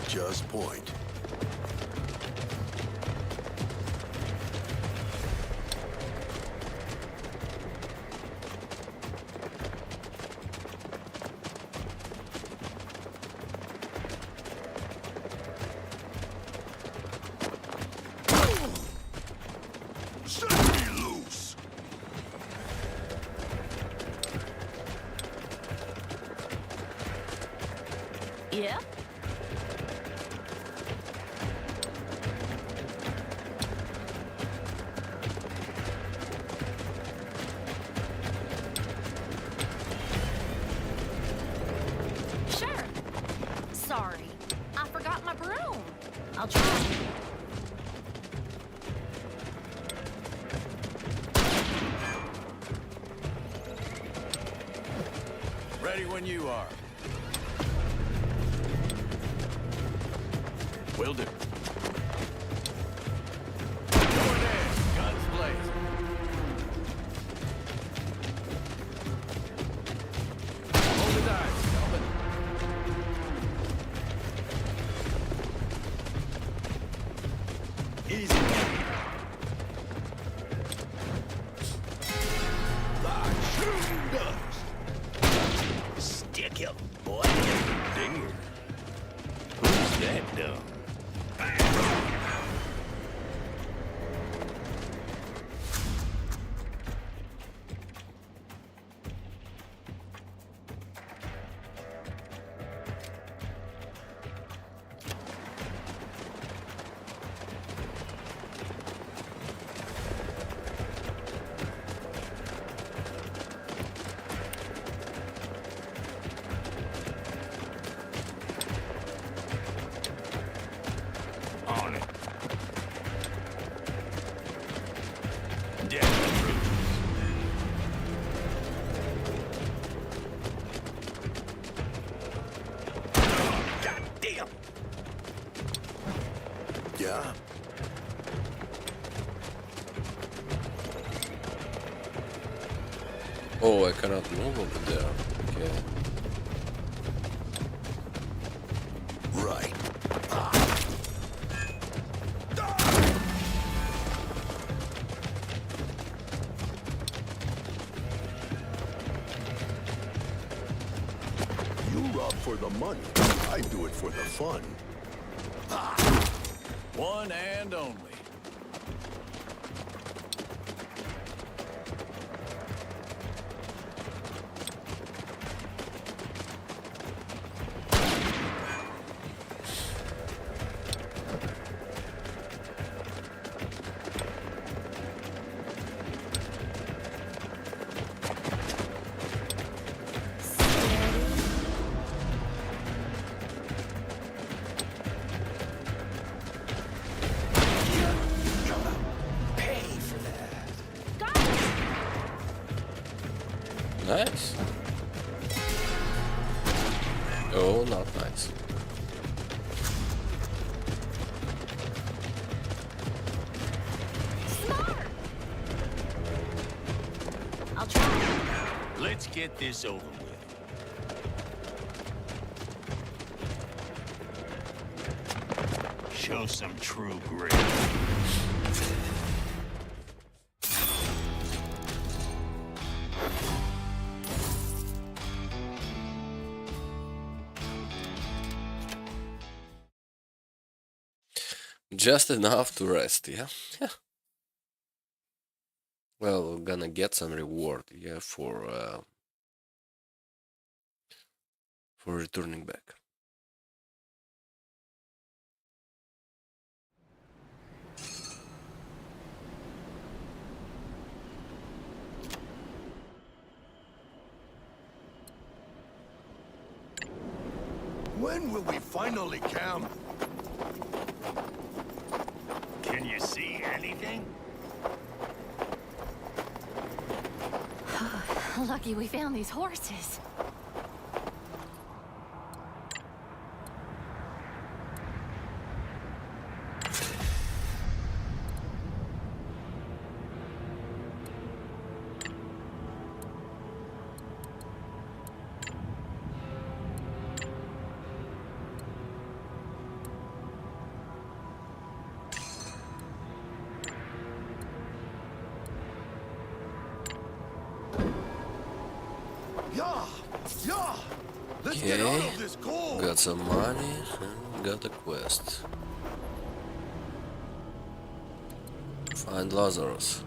Just point. Set me loose! Yeah? Sure. Sorry. I forgot my broom. I'll try. Ready when you are. Will do. Going in, guns blazing. Roll the dice, gentlemen. Easy. Like shooting ducks. Stick him, boy. There. Who's that dumb? On it. Dead recruits. God damn. Yeah? Oh, I cannot move over there. Okay. Right. You rob for the money. I do it for the fun. One and only. Nice. Oh, not nice. Smart! I'll try. Let's get this over with. Show some true grit. Just enough to rest, yeah? Yeah. Well, we're gonna get some reward, yeah, for returning back. When will we finally camp? Can you see anything? Lucky we found these horses. Let's get out Okay. of this cold. Got some money and got a quest. Find Lazarus.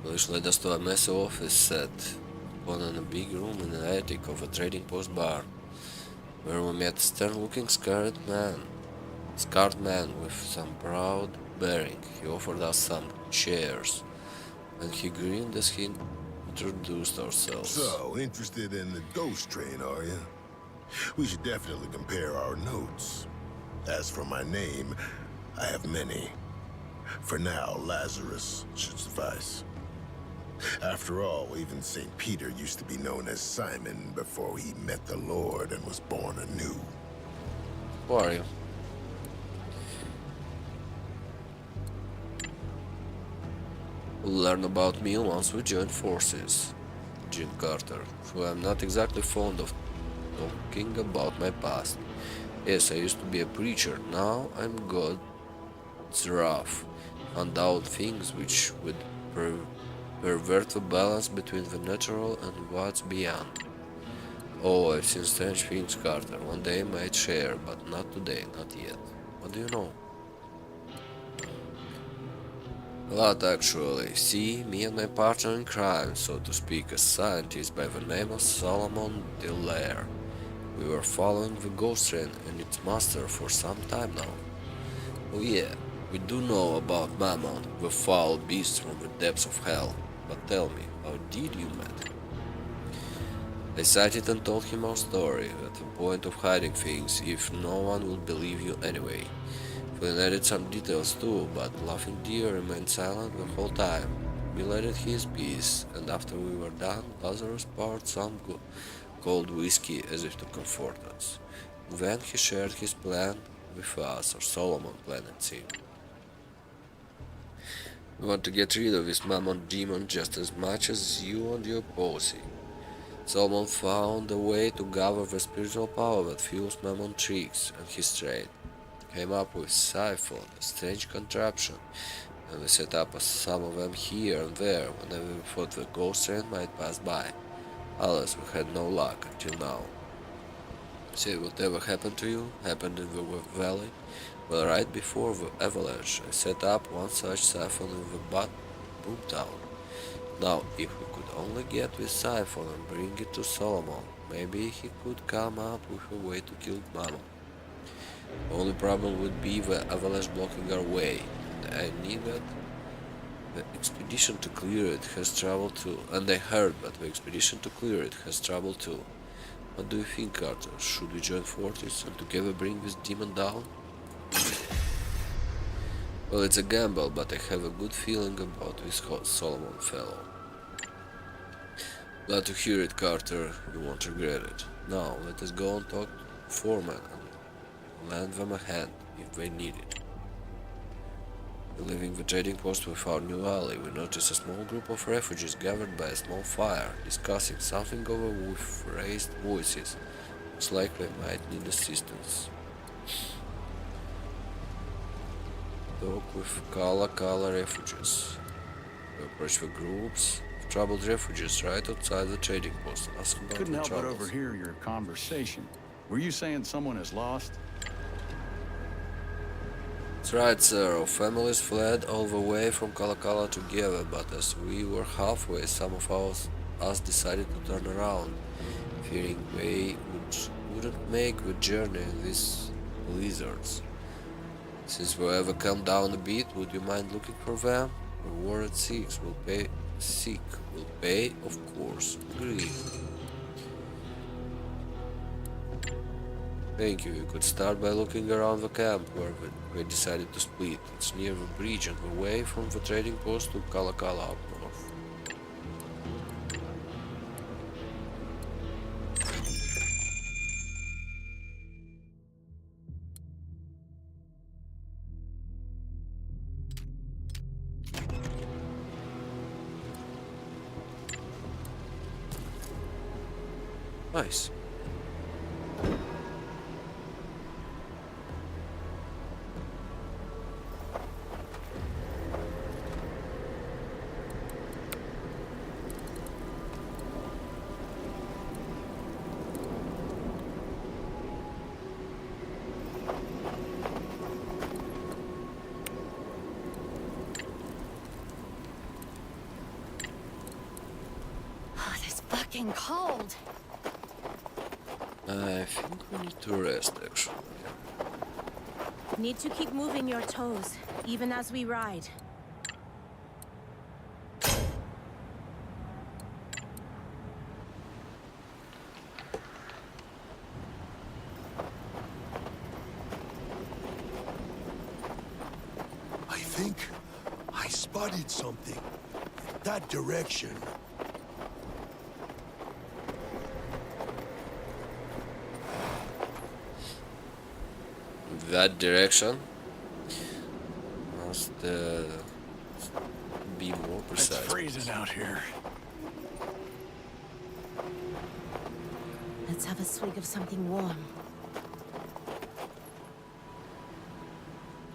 Which led us to a messy office set on in a big room in the attic of a trading post bar, where we met a stern-looking scarred man with some proud bearing. He offered us some chairs, and he grinned as he introduced ourselves. So, interested in the ghost train, are you? We should definitely compare our notes. As for my name, I have many. For now, Lazarus should suffice. After all, even St. Peter used to be known as Simon before he met the Lord and was born anew. Who are you? We'll learn about me once we join forces. Jim Carter, who I'm not exactly fond of talking about my past. Yes, I used to be a preacher, now I'm God's wrath. Found out things which would pervert the balance between the natural and what's beyond. Oh, I've seen strange things, Carter. One day I might share, but not today, not yet. What do you know? A lot, actually. See, me and my partner in crime, so to speak, a scientist by the name of Solomon Delaire. We were following the ghost train and its master for some time now. Oh yeah, we do know about Mammon, the foul beast from the depths of hell. But tell me, how did you meet? I cited and told him our story, at the point of hiding things, if no one would believe you anyway. Flynn added some details too, but Laughing Deer remained silent the whole time. Bill added his piece, and after we were done, Lazarus poured some cold whiskey as if to comfort us. Then he shared his plan with us, or Solomon plan it seemed. We want to get rid of this Mammon demon just as much as you and your posse. Solomon found a way to gather the spiritual power that fuels Mammon tricks, and his trade. Came up with Siphon, a strange contraption, and we set up some of them here and there whenever we thought the ghost train might pass by. Alas, we had no luck until now. See, whatever happened to you happened in the valley. Well, right before the avalanche, I set up one such siphon in the boomtown. Now, if we could only get this siphon and bring it to Solomon, maybe he could come up with a way to kill Mammon. The only problem would be the avalanche blocking our way, and I need that. The expedition to clear it has trouble too, and I heard that the expedition to clear it has trouble too. What do you think, Carter? Should we join forces and together bring this demon down? Well, it's a gamble, but I have a good feeling about this Solomon fellow. Glad to hear it, Carter. You won't regret it. Now, let us go and talk to Foreman and lend them a hand if they need it. Leaving the trading post with our new ally, we notice a small group of refugees gathered by a small fire, discussing something over with raised voices. Looks like they might need assistance. Talk with Kala refugees. We approach the groups of troubled refugees right outside the trading post and ask about Couldn't the help but troubles. overhear your conversation. Were you saying someone is lost? That's right, sir. Our families fled all the way from Kalakala together, but as we were halfway, some of us decided to turn around, fearing we wouldn't make the journey in these blizzards. Since we ever come down a bit, would you mind looking for them? The war at six will pay. Of course. Agreed. Thank you. You could start by looking around the camp where we decided to split. It's near the bridge and away from the trading post to Kalakala up north. Nice. fucking cold. I think we need to rest, actually. Need to keep moving your toes, even as we ride. I think I spotted something. That direction. That direction must be more It's precise. freezing out here. Let's have a swig of something warm.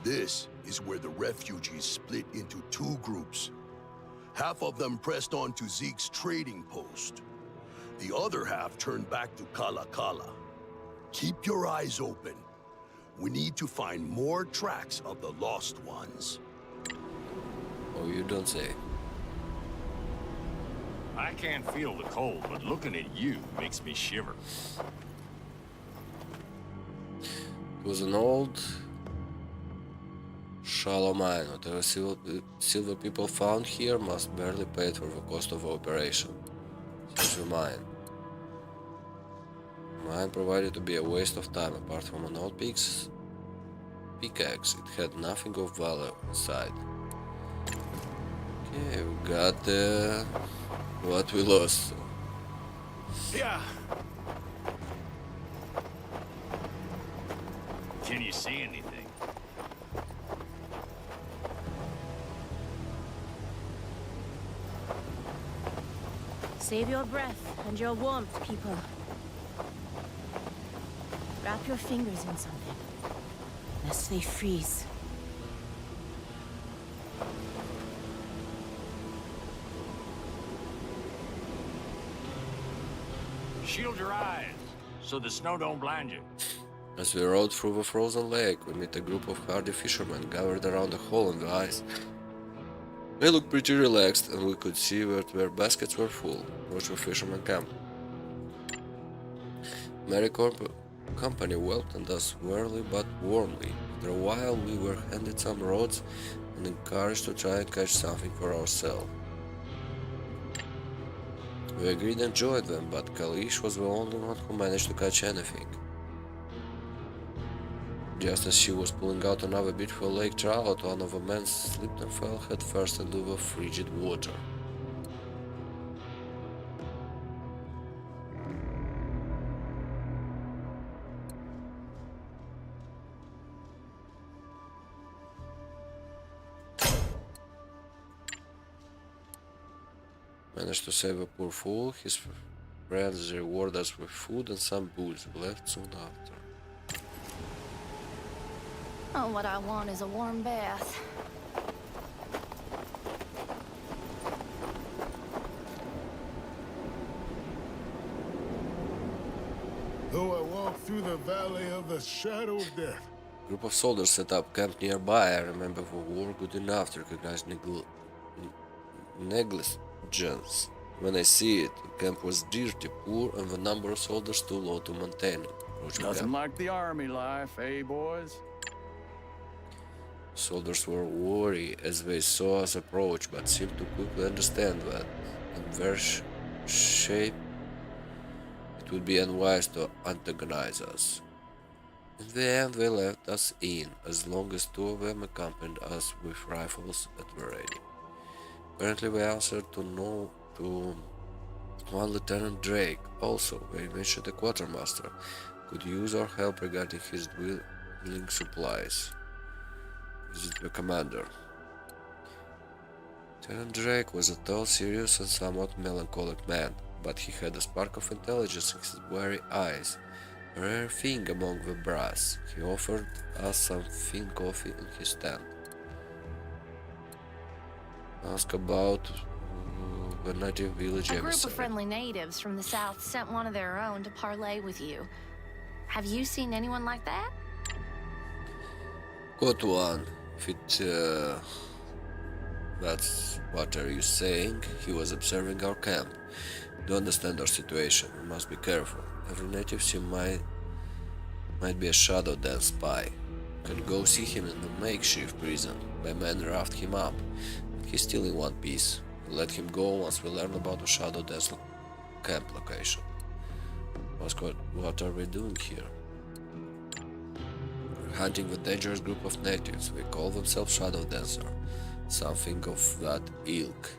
This is where the refugees split into two groups. Half of them pressed on to Zeke's trading post. The other half turned back to Kala Kala. Keep your eyes open. We need to find more tracks of the lost ones. Oh, you don't say. I can't feel the cold, but looking at you makes me shiver. It was an old, shallow mine. Whatever silver people found here must barely pay for the cost of operation. Silver mine. Mine provided to be a waste of time. Apart from an old pickaxe, it had nothing of value inside. Okay, we got what we lost. Yeah. Can you see anything? Save your breath and your warmth, people. Wrap your fingers in something, lest they freeze. Shield your eyes, so the snow don't blind you. As we rode through the frozen lake, we met a group of hardy fishermen gathered around a hole in the ice. They looked pretty relaxed, and we could see that their baskets were full. Approached the fisherman camp. Merry company welcomed us warmly but warmly. After a while, we were handed some rods and encouraged to try and catch something for ourselves. We agreed and joined them, but Kalish was the only one who managed to catch anything. Just as she was pulling out another beautiful lake trout, one of the men slipped and fell headfirst into the frigid water. Managed to save a poor fool. His friends reward us with food and some booze. We left soon after. Oh, what I want is a warm bath. Though I walk through the valley of the shadow of death. Group of soldiers set up camp nearby. I remember the war good enough to recognize negligence. When I see it, the camp was dirty, poor, and the number of soldiers too low to maintain it. Nothing like the army life, eh, boys? Soldiers were worried as they saw us approach, but seemed to quickly understand that, in their shape, it would be unwise to antagonize us. In the end, they let us in, as long as two of them accompanied us with rifles at the ready. Apparently, they answered to one Lieutenant Drake. Also, they mentioned the quartermaster could use our help regarding his dwindling supplies. Visit the commander. Lieutenant Drake was a tall, serious, and somewhat melancholic man, but he had a spark of intelligence in his very eyes, a rare thing among the brass. He offered us some thin coffee in his tent. Ask about the native village A group emissary. of friendly natives from the south sent one of their own to parley with you. Have you seen anyone like that? Got one. That's what are you saying? He was observing our camp. Do understand our situation. We must be careful. Every native sim might be a shadow dance spy. Can go see him in the makeshift prison. My men roughed him up. He's still in one piece. We'll let him go once we learn about the shadow dance camp location. What are we doing here? We're hunting the dangerous group of natives. They call themselves Shadow Dancer. Something of that ilk.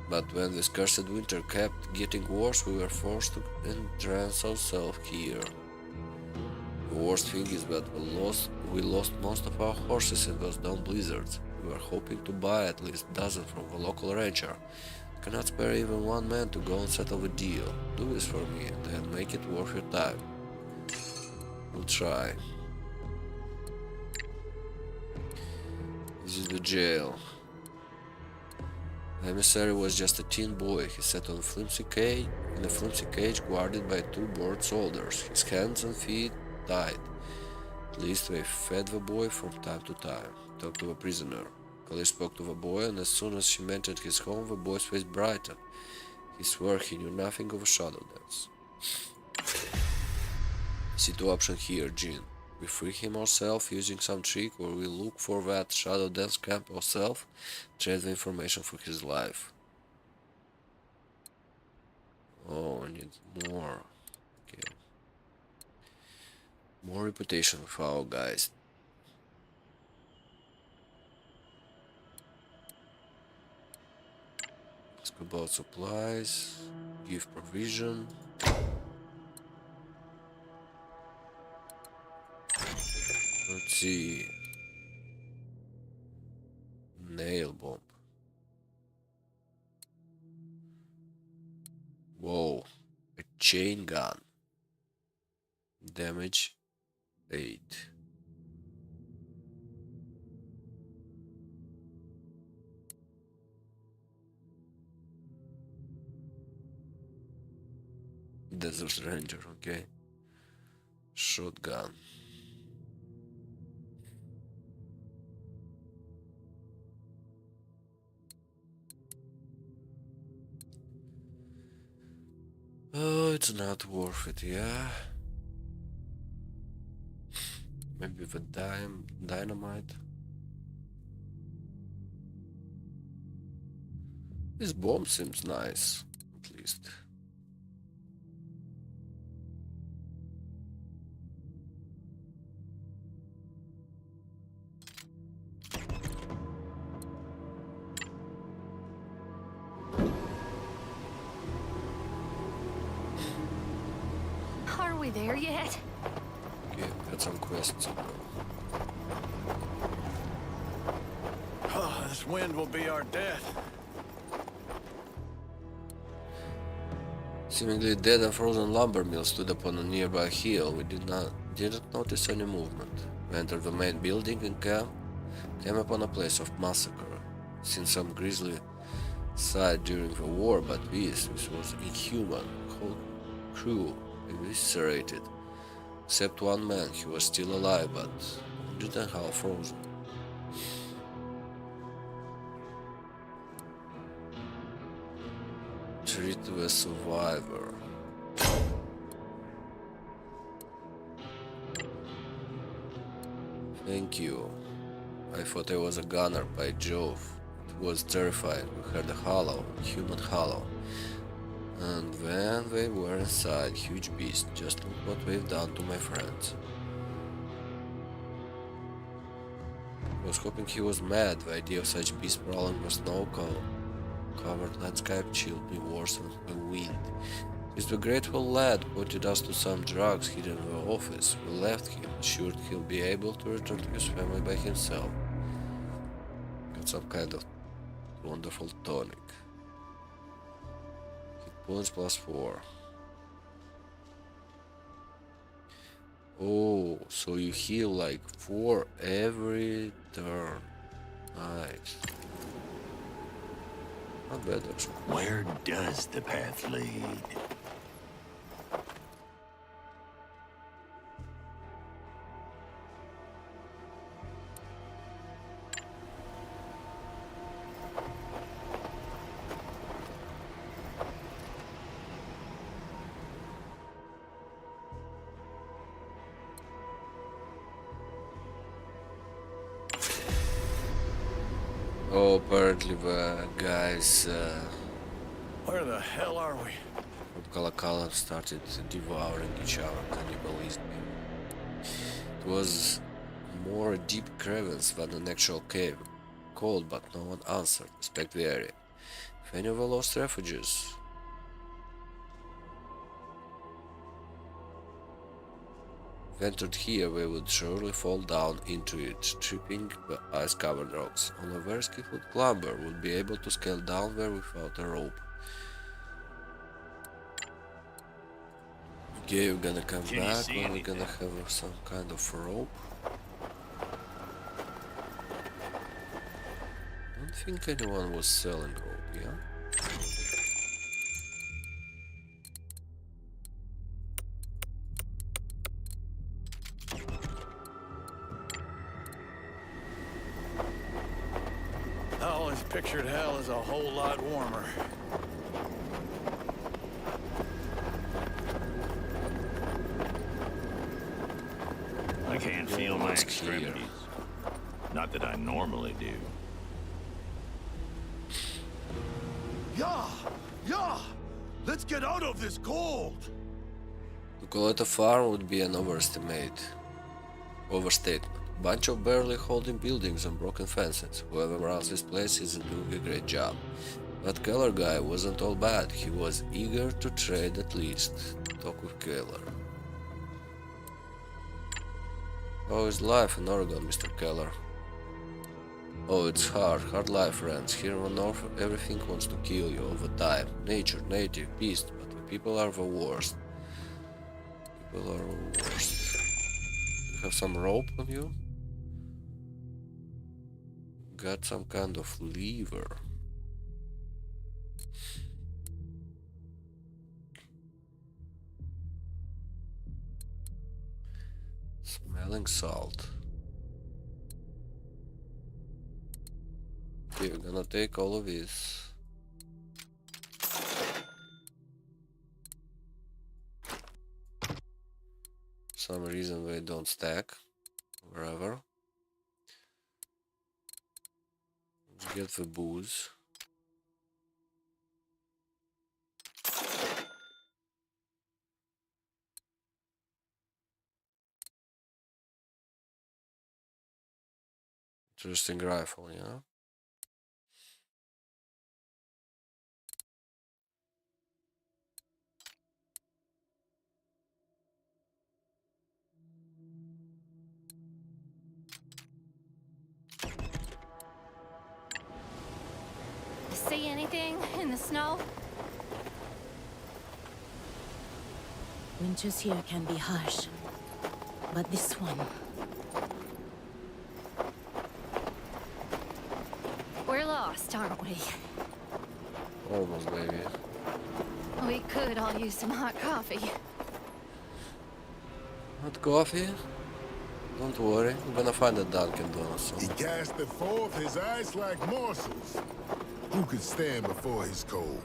But when this cursed winter kept getting worse, we were forced to entrance ourselves here. The worst thing is that we lost most of our horses in those dumb blizzards. We were hoping to buy at least a dozen from the local rancher. Cannot spare even one man to go and settle the deal. Do this for me and then make it worth your time. We'll try. This is the jail. The emissary was just a teen boy. He sat on a flimsy cage, in a flimsy cage guarded by two bored soldiers, his hands and feet tied. At least they fed the boy from time to time. Talked to the prisoner. Collie spoke to the boy, and as soon as she mentioned his home, the boy's face brightened. He swore he knew nothing of a shadow dance. See two options here, Jean. We free him ourselves using some trick, or we look for that shadow dance camp ourselves, trade the information for his life. Oh, I need more. Okay. More reputation for our guys. Ask about supplies, give provision. Let's see. Nail bomb. Whoa. A chain gun. Damage 8. Desert Ranger, okay. Shotgun. Oh, it's not worth it, yeah. Maybe the dynamite. This bomb seems nice, at least. Are we there yet? Okay, got some quests. Oh, this wind will be our death. Seemingly dead and frozen lumber mill stood upon a nearby hill. We didn't notice any movement. We entered the main building and came upon a place of massacre. Seen some grisly sight during the war, but this was inhuman. The whole crew eviscerated, except one man. He was still alive, but wounded and half frozen. Treat the survivor. Thank you. I thought I was a gunner, by Jove. It was terrifying. We heard a hollow, human hollow. And then they were inside, huge beasts. Just look what we've done to my friends. I was hoping he was mad. The idea of such beasts prowling the snow-covered landscape chilled me worse than the wind. If the grateful lad pointed us to some drugs hidden in the office, we left him, assured he'll be able to return to his family by himself. Got some kind of wonderful tonic. Hit points +4. Oh, so you heal like 4 every turn. Nice. Not bad actually. Where does the path lead? So apparently the guys Where the hell are we? from Kalakala started devouring each other cannibalism. It was more a deep crevice than an actual cave. Called, but no one answered. Inspect the area. If any of the lost refugees ventured here, they would surely fall down into it, tripping the ice-covered rocks. Only a very skillful climber would be able to scale down there without a rope. Okay, we're gonna come Can you back see when we're gonna anything? have some kind of rope. I don't think anyone was selling rope, yeah? I always pictured hell as a whole lot warmer. I can't feel my Almost here. extremities. Not that I normally do. Yeah, yeah. Let's get out of this cold. To call it a farm would be an overstatement. Bunch of barely holding buildings and broken fences. Whoever runs this place isn't doing a great job. But Keller guy wasn't all bad. He was eager to trade at least. Talk with Keller. How is life in Oregon, Mr. Keller? Oh, it's hard life, friends. Here on North, everything wants to kill you all the time. Nature, native, beast, but the people are the worst. People are the worst. You have some rope on you? Got some kind of lever. Smelling salt. Okay, we're gonna take all of this. Some reason they don't stack wherever. Let's get the booze. Interesting rifle, yeah. See anything in the snow? Winters here can be harsh. But this one, We're lost, aren't we? Almost, baby. We could all use some hot coffee. Hot coffee? Don't worry, we're gonna find a Dunkin' Donuts He soon. casteth forth his ice like morsels. Who could stand before his cold?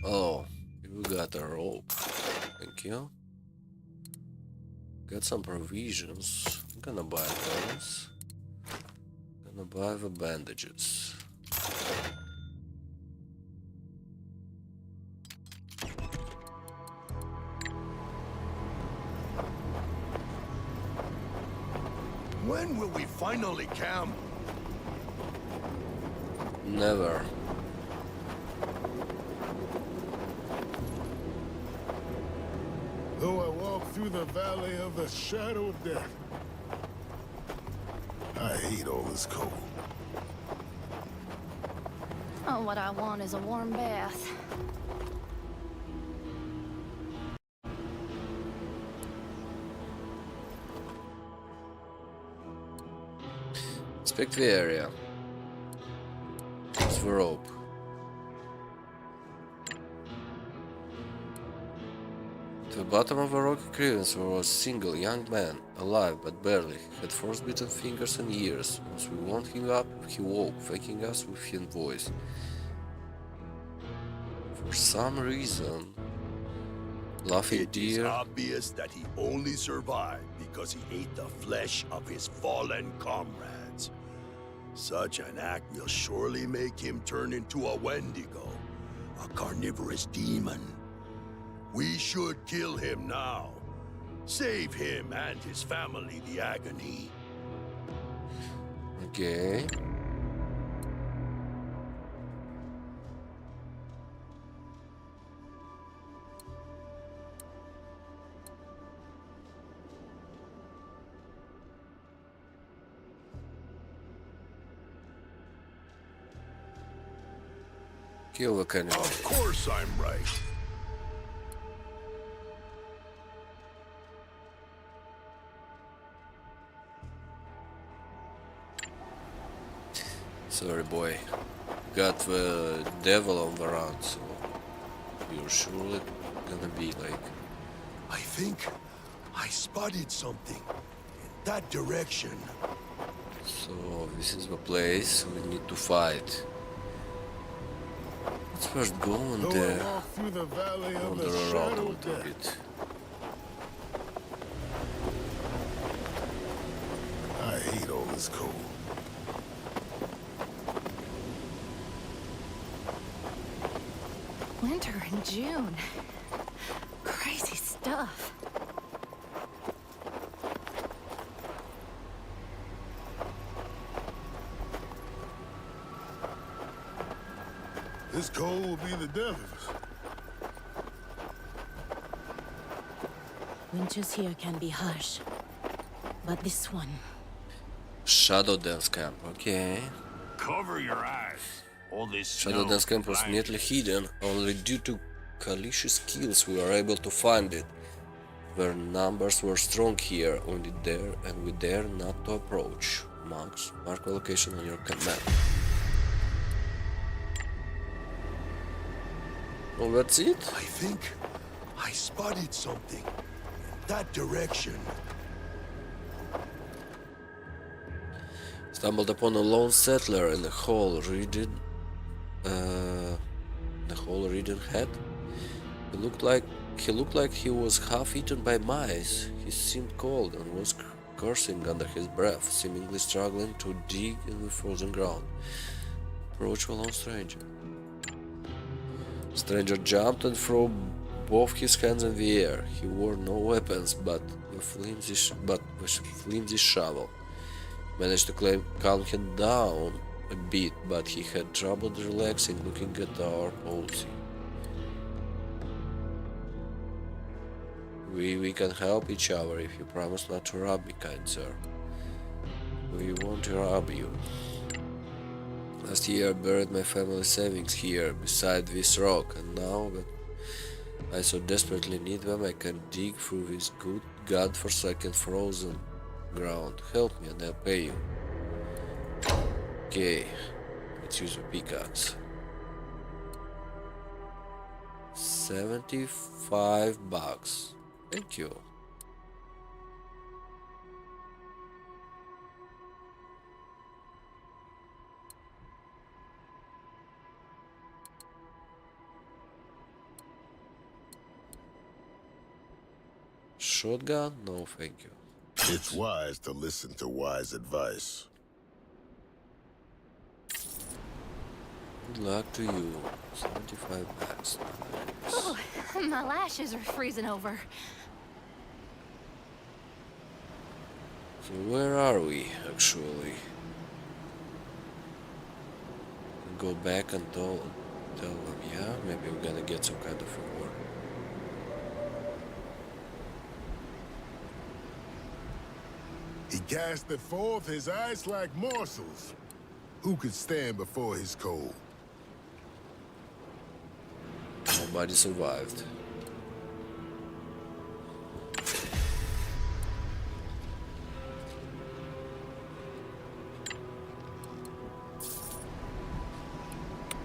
Oh, you got a rope. Thank you. Got some provisions. I'm gonna buy those. Gonna buy the bandages. When will we finally camp? Never. Though I walk through the valley of the shadow of death, I hate all this cold. Oh, what I want is a warm bath. Inspect the area. Use the rope. The bottom of a rocky crevice was a single young man, alive but barely. He had frostbitten fingers and ears. Once we woke him up, he woke, waking us with his voice. For some reason, Laughing It is Deer. obvious that he only survived because he ate the flesh of his fallen comrades. Such an act will surely make him turn into a Wendigo, a carnivorous demon. We should kill him now. Save him and his family the agony. Okay. Kill the cannibal. Of course I'm right. Sorry, boy. Got the devil on the run, so you're surely gonna be like. I think I spotted something in that direction. So this is the place we need to fight. Let's first go and Though I walk through the valley of wander the around a shadow little death, bit. I hate all this cold. Winter in June. Crazy stuff. This cold will be the death of us. Winters here can be harsh, but this one, Shadow Dance Camp, okay. Cover your eyes. All this Shadow snow Dance Camp was blinds neatly hidden. Only due to Kalish's skills we were able to find it. Their numbers were strong here, only there, and we dare not to approach. Monks, mark the location on your map. Well, that's it. I think I spotted something in that direction. Stumbled upon a lone settler in a hole ridden hat. He looked like he was half eaten by mice. He seemed cold and was cursing under his breath, seemingly struggling to dig in the frozen ground. Approach the lone stranger. Stranger jumped and threw both his hands in the air. He wore no weapons but the flimsy shovel. Managed to calm him down a bit, but he had trouble relaxing looking at our policy. We can help each other if you promise not to rob me, kind sir. We won't rob you. Last year I buried my family savings here, beside this rock, and now that I so desperately need them, I can dig through this good godforsaken frozen ground. Help me and I'll pay you. Okay, let's use a pickaxe. 75 bucks. Thank you. Shotgun? No, thank you. It's wise to listen to wise advice. Good luck to you. 75 bucks. Nice. Oh, my lashes are freezing over. So where are we, actually? Go back and tell them, yeah, maybe we're gonna get some kind of reward. He casteth forth his ice-like morsels. Who could stand before his cold? Nobody survived.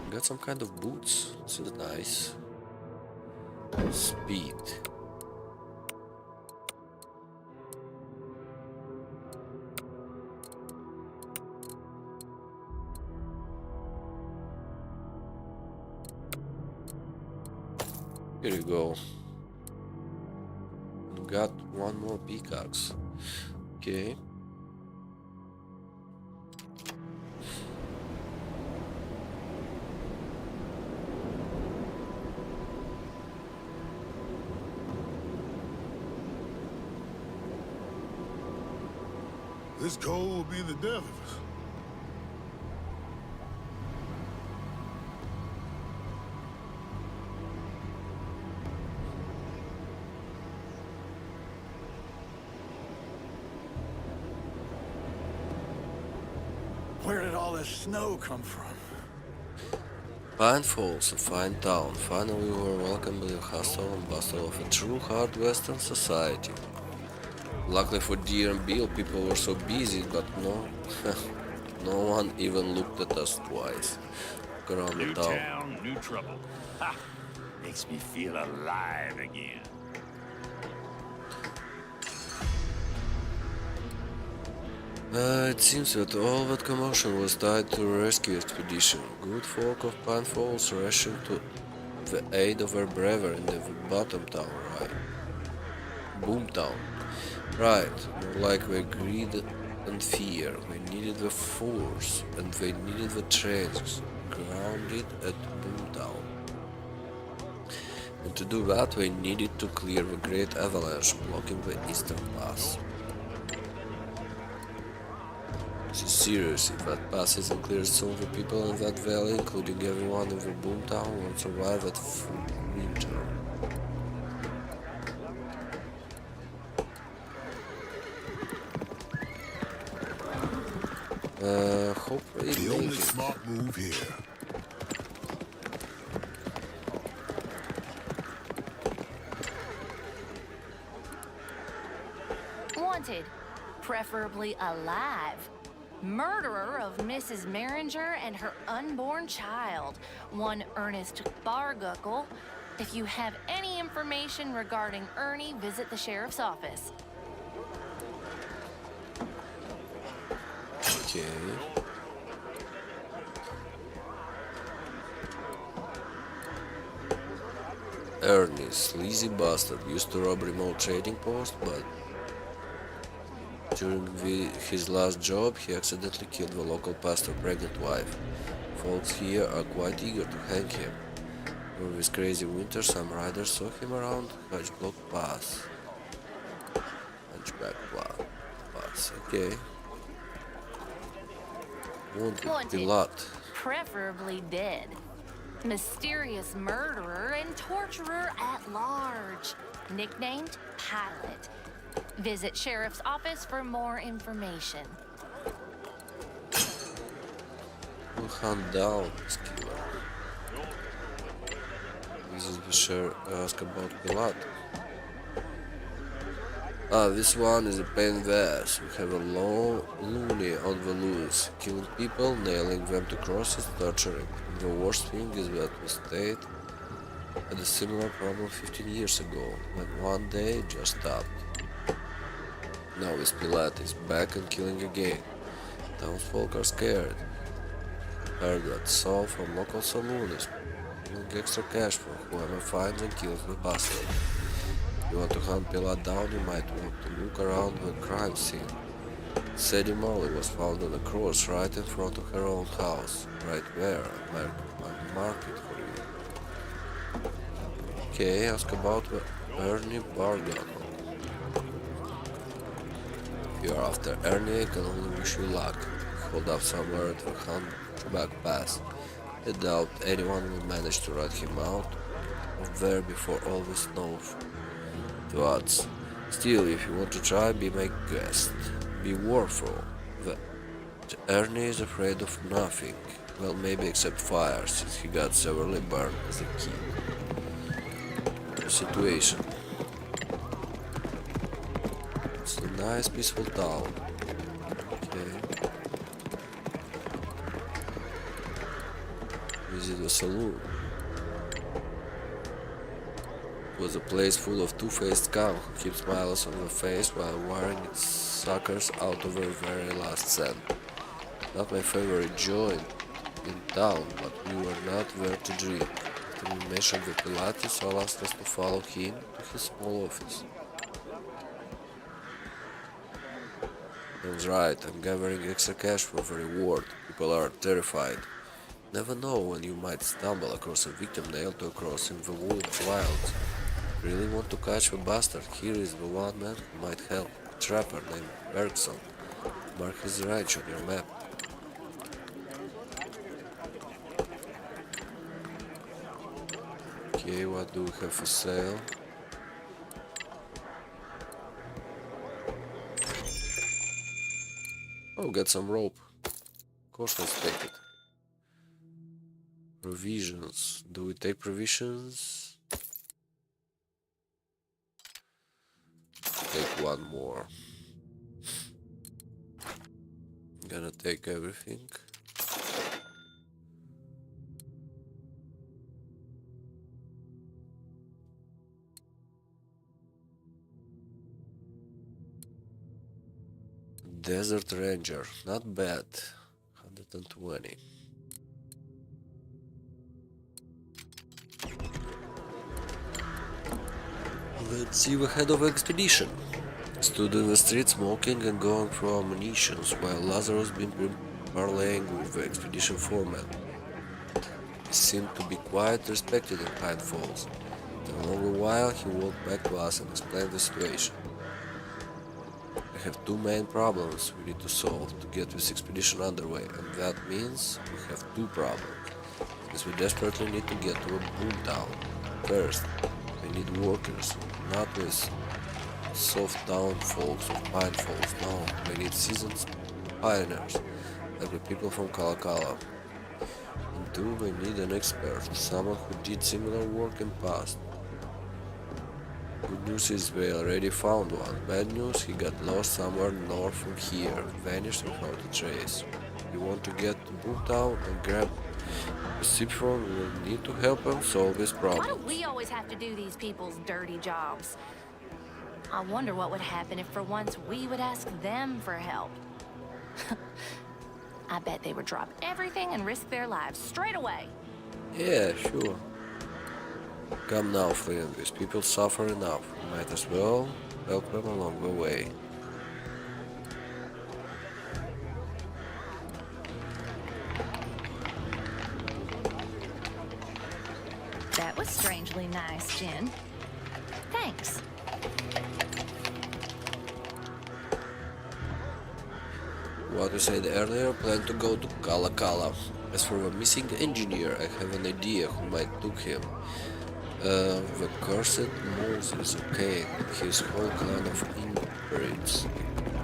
Got some kind of boots. This is nice. Speed. Here you go. Got one more pickaxe. Okay. This cold will be the death of us. Where did all this snow come from? Pine Falls, a fine town. Finally we were welcomed by the hustle and bustle of a true hard western society. Luckily for Deer and Bill, people were so busy, but no, no one even looked at us twice. Look around the New town. town, new trouble. Ha! Makes me feel alive again. It seems that all that commotion was tied to a rescue expedition. Good folk of Pine Falls rushing to the aid of their brethren in the bottom town, right? Boomtown. Right, more like the greed and fear. They needed the force, and they needed the trains grounded at Boomtown. And to do that, they needed to clear the great avalanche blocking the eastern pass. So seriously, if that passes and clears some of the people in that valley, including everyone in the Boomtown, will survive that full winter. Hopefully The make only it. smart move here. Wanted, preferably alive. Murderer of Mrs. Maringer and her unborn child, one Ernest Barguckle. If you have any information regarding Ernie, visit the sheriff's office. Okay. Ernie, sleazy bastard, used to rob remote trading post, but during his last job, he accidentally killed the local pastor's pregnant wife. Folks here are quite eager to hang him. During this crazy winter, some riders saw him around Hunchback Pass. Pass, okay. Wanted, Pilat. Preferably dead. Mysterious murderer and torturer at large. Nicknamed Pilot. Visit sheriff's office for more information. We'll hunt down this killer. This is the sheriff ask about Pilat. This one is a pain in the ass. We have a loony on the loose, killing people, nailing them to crosses, torturing. The worst thing is that we stayed had a similar problem 15 years ago, when one day it just stopped. Now this Pilat is back and killing again. Townsfolk are scared. Heard that Saul from local saloon is pulling extra cash for whoever finds and kills the bastard. If you want to hunt Pilat down, you might want to look around the crime scene. Sadie Molly was found on a cross right in front of her own house. Right there, I'll mark it for you. Okay, ask about Ernie Barguckle. If you are after Ernie, I can only wish you luck. Hold up somewhere at the Hunchback Pass. I doubt anyone will manage to rat him out of there before all the snow floods. Still, if you want to try, be my guest. Be warful. Ernie is afraid of nothing. Well, maybe except fire, since he got severely burned as a kid. Situation. It's a nice, peaceful town. Okay. Visit the saloon. It was a place full of two-faced scum who keep smiles on their face while wearing its suckers out of their very last cent. Not my favorite joint in town, but we were not there to drink. When we mentioned the Pilates, I'll ask us to follow him to his small office. That's right, I'm gathering extra cash for the reward. People are terrified. Never know when you might stumble across a victim nailed to a cross in the wilds. Really want to catch the bastard? Here is the one man who might help. A trapper named Bergson. Mark his ranch on your map. Okay, what do we have for sale? Oh, got some rope. Of course, let's take it. Provisions. Do we take provisions? Take one more. Gonna take everything. Desert Ranger, not bad. 120. Let's see the head of the expedition. Stood in the street smoking and going through ammunitions while Lazarus been parleying with the expedition foreman. He seemed to be quite respected in Pine Falls. After a while he walked back to us and explained the situation. We have two main problems we need to solve to get this expedition underway, and that means we have two problems, because we desperately need to get to a boomtown. First, we need workers, not with soft town folks of Pine Falls, no, we need seasoned pioneers, like the people from Kalakala. And two, we need an expert, someone who did similar work in past. Good news is we already found one. Bad news, he got lost somewhere north from here and vanished without a trace. If we want to get to Boomtown and grab Persephone, we will need to help him solve this problem. Why do we always have to do these people's dirty jobs? I wonder what would happen if for once we would ask them for help. I bet they would drop everything and risk their lives straight away. Yeah, sure. Come now, Flynn, these people suffer enough. We might as well help them along the way. That was strangely nice, Jen. Thanks. What we said earlier, plan to go to Kalakala. As for the missing engineer, I have an idea who might took him. The cursed Moses, okay, his whole clan of inbreds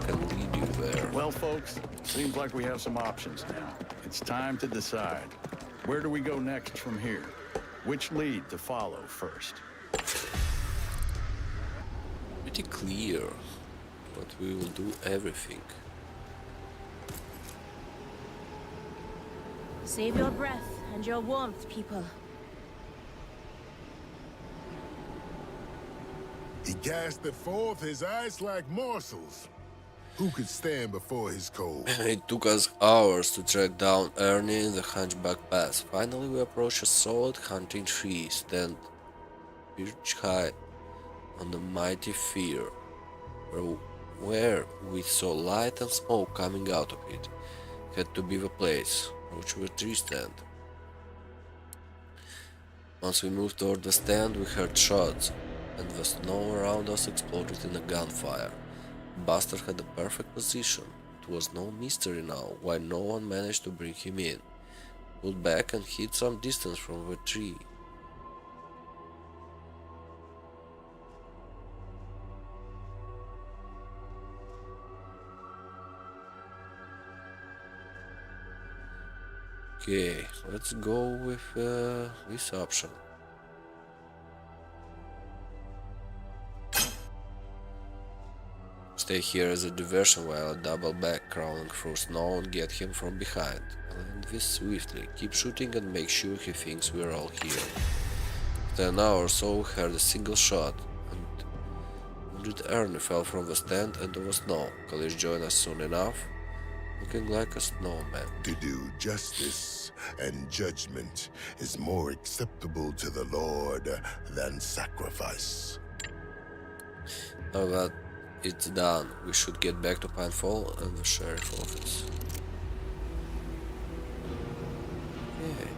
can lead you there. Well, folks, seems like we have some options now. It's time to decide. Where do we go next from here? Which lead to follow first? Pretty clear, but we will do everything. Save your breath and your warmth, people. He casteth forth his eyes like morsels. Who could stand before his cold? It took us hours to track down Ernie in the Hunchback Pass. Finally, we approached a solid hunting tree, stand perched high on the mighty Fear, where we saw light and smoke coming out of it. Had to be the place which the tree stand. Once we moved toward the stand, we heard shots, and the snow around us exploded in a gunfire. Buster had the perfect position. It was no mystery now why no one managed to bring him in. Pulled back and hid some distance from the tree. Okay, let's go with this option. Stay here as a diversion while I double back, crawling through snow and get him from behind. Land this swiftly, keep shooting and make sure he thinks we're all here. After an hour or so, we heard a single shot, and wounded Ernie fell from the stand into the snow. Kalish joined us soon enough. looking like a snowman. To do justice and judgment is more acceptable to the Lord than sacrifice. Now that it's done, we should get back to Pinefall and the sheriff office. Okay.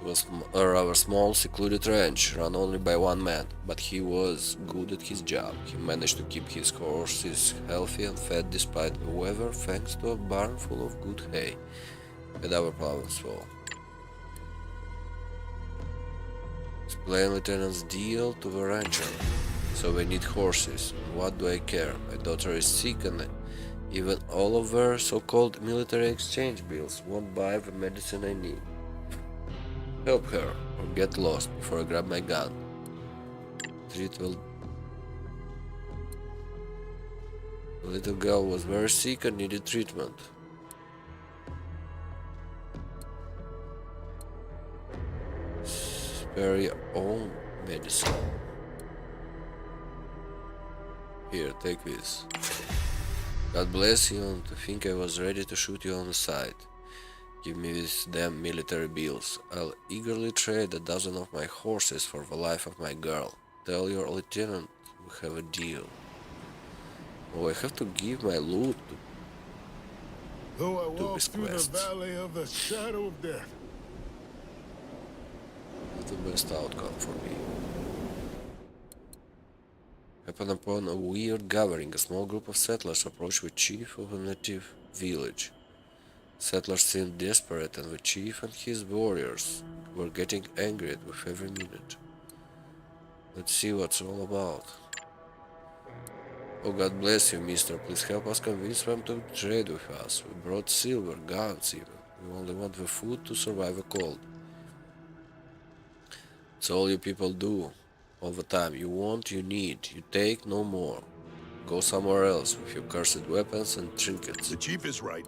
It was a rather small, secluded ranch, run only by one man, but he was good at his job. He managed to keep his horses healthy and fed despite the weather, thanks to a barn full of good hay. Had other problems though. Explain Lieutenant's deal to the rancher. So they need horses. What do I care? My daughter is sick and even all of their so-called military exchange bills won't buy the medicine I need. Help her, or get lost before I grab my gun. Treat the little girl was very sick and needed treatment. Spare your own medicine. Here, take this. God bless you, and to think I was ready to shoot you on the side. Give me these damn military bills. I'll eagerly trade a dozen of my horses for the life of my girl. Tell your lieutenant we have a deal. Oh, I have to give my loot to Though I Do walk this through the quest. valley of the shadow of death, the best outcome for me. Happened upon a weird gathering. A small group of settlers approached the chief of a native village. Settlers seemed desperate, and the chief and his warriors were getting angry with every minute. Let's see what's all about. Oh, God bless you, mister. Please help us convince them to trade with us. We brought silver, guns even. We only want the food to survive the cold. It's all you people do. All the time. You want, you need. You take, no more. Go somewhere else with your cursed weapons and trinkets. The chief is right.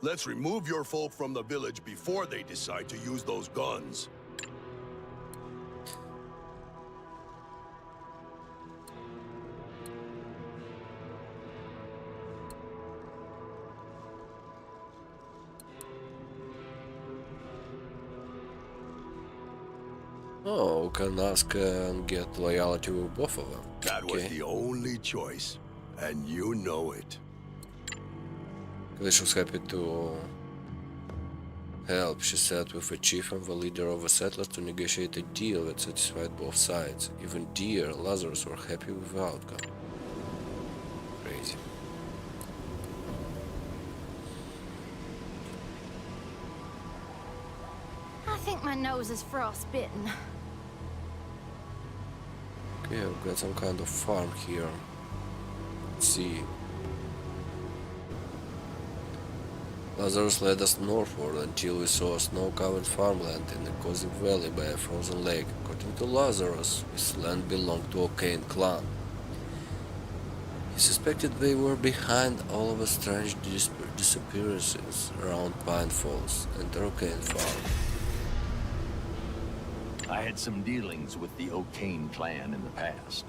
Let's remove your folk from the village before they decide to use those guns. Oh, we can ask and get loyalty with both of them. That was Okay. the only choice, and you know it. Kalish was happy to help, she said, with the chief and the leader of the settlers to negotiate a deal that satisfied both sides. Even Deer and Lazarus were happy with the outcome. Crazy. I think my nose is frostbitten. Okay, we've got some kind of farm here. Let's see. Lazarus led us northward until we saw a snow-covered farmland in the Kozim Valley by a frozen lake. According to Lazarus, this land belonged to O'Kane clan. He suspected they were behind all of the strange disappearances around Pine Falls and the O'Kane farm. I had some dealings with the O'Kane clan in the past.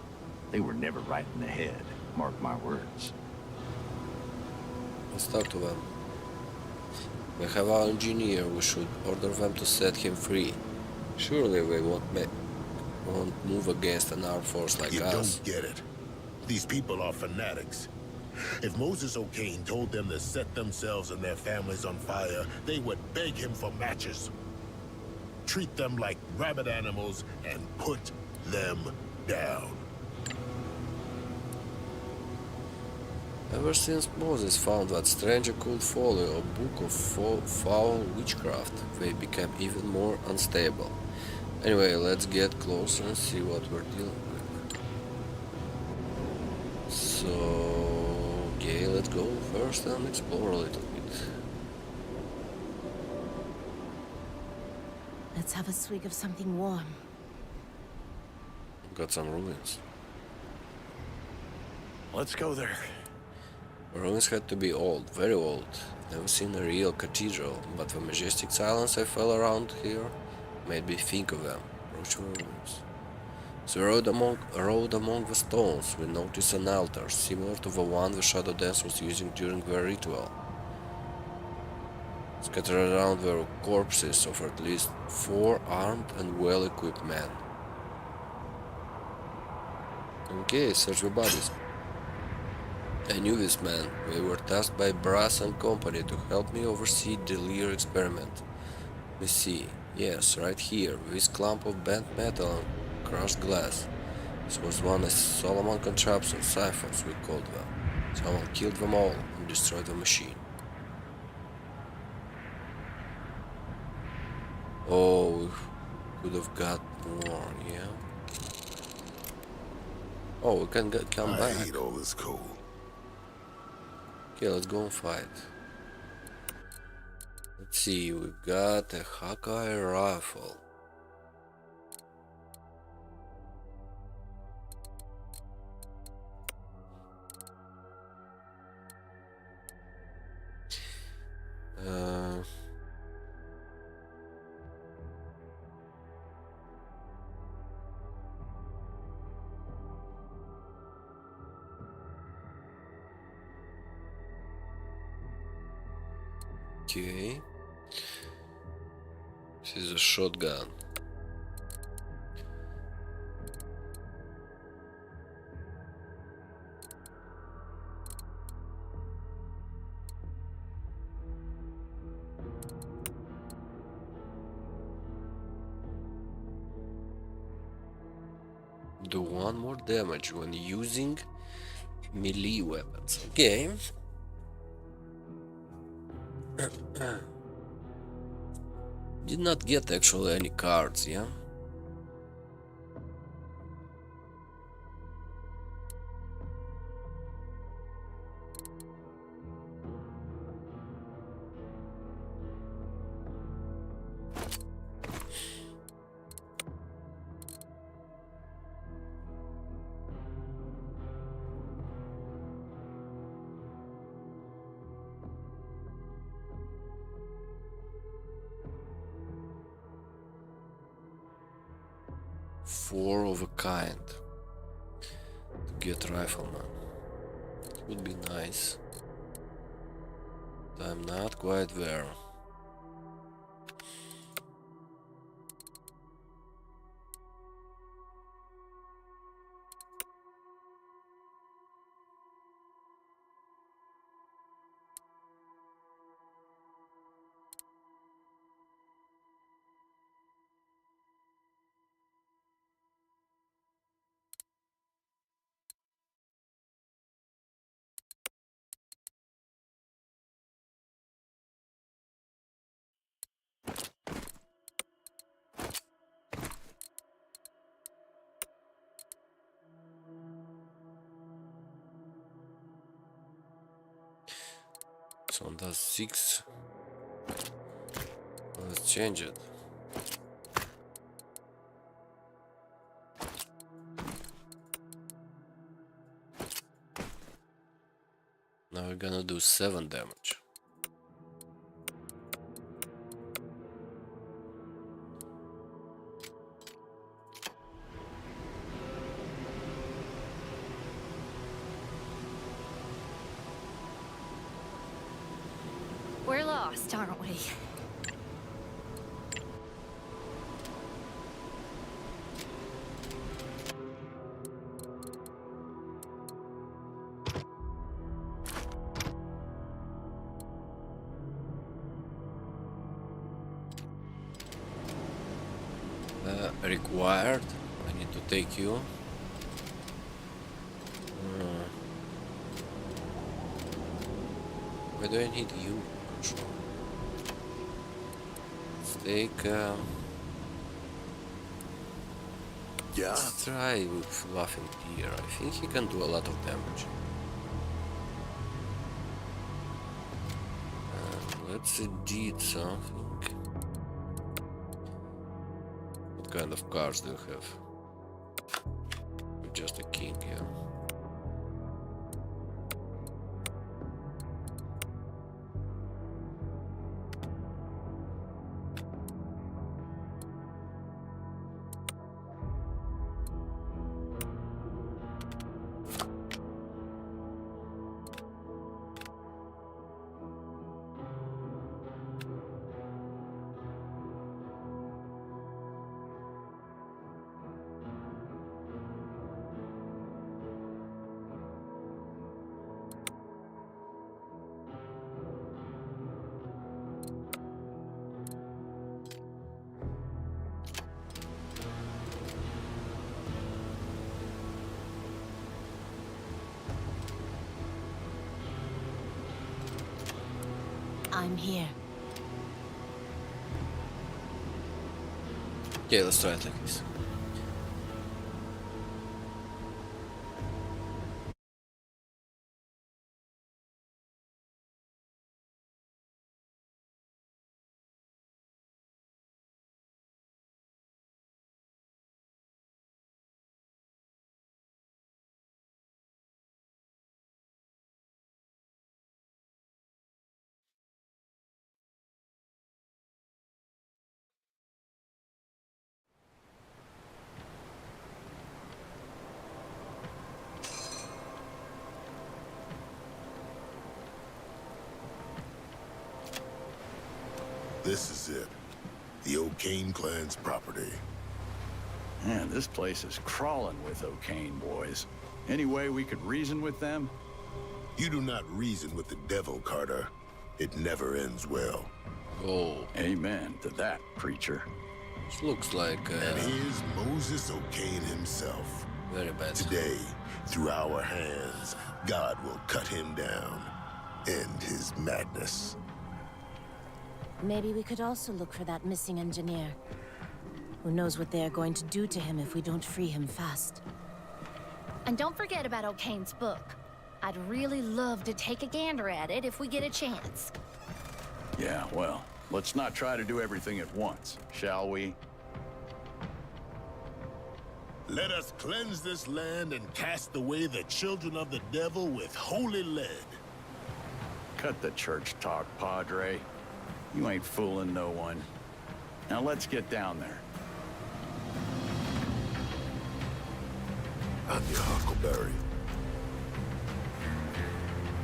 They were never right in the head, mark my words. Let's talk to them. We have our engineer, we should order them to set him free. Surely they won't move against an armed force like you us. don't get it. These people are fanatics. If Moses O'Kane told them to set themselves and their families on fire, they would beg him for matches. Treat them like rabid animals and put them down. Ever since Moses found that strange occult folio, a book of foul witchcraft, they became even more unstable. Anyway, let's get closer and see what we're dealing with. So, okay, let's go first and explore a little bit. Let's have a swig of something warm. Got some ruins. Let's go there. The ruins had to be old, very old. Never seen a real cathedral, but the majestic silence I felt around here made me think of them. Approach the ruins. The road among the stones, we notice an altar, similar to the one the Shadow Dance was using during their ritual. Scattered around were corpses of at least 4 armed and well-equipped men. Okay, search the bodies. I knew this man. They were tasked by Brass and Company to help me oversee the Lear experiment. Let me see. Yes, right here, this clump of bent metal and crushed glass. This was one of Solomon contraptions, siphons we called them. Someone killed them all and destroyed the machine. Oh, we could have got more, yeah. Oh, we can come I back. hate all this cold. Okay, let's go and fight. Let's see, we got a Hawkeye rifle. Okay. This is a shotgun. Do 1 more damage when using melee weapons. Okay. Did not get actually any cards, yeah? Four of a kind to get rifleman. It would be nice. But I'm not quite there. So that's 6. Let's change it. Now we're gonna do 7 damage. We're lost, aren't we? Required. I need to take you. Why do I need you? Control. Let's take. Yeah? Let's try with Laughing Deer. I think he can do a lot of damage. Let's edit something. What kind of cards do you have? Just a king, yeah. I'm here. Okay, let's try it like this. This is it. The O'Kane clan's property. Man, this place is crawling with O'Kane boys. Any way we could reason with them? You do not reason with the devil, Carter. It never ends well. Oh, Amen to that, preacher. this looks like And here's Moses O'Kane himself. very bad. Today, through our hands, God will cut him down. End his madness. Maybe we could also look for that missing engineer. Who knows what they are going to do to him if we don't free him fast. And don't forget about O'Kane's book. I'd really love to take a gander at it if we get a chance. Yeah, well, let's not try to do everything at once, shall we? Let us cleanse this land and cast away the children of the devil with holy lead. Cut the church talk, Padre. You ain't fooling no one. Now let's get down there. I'm your Huckleberry.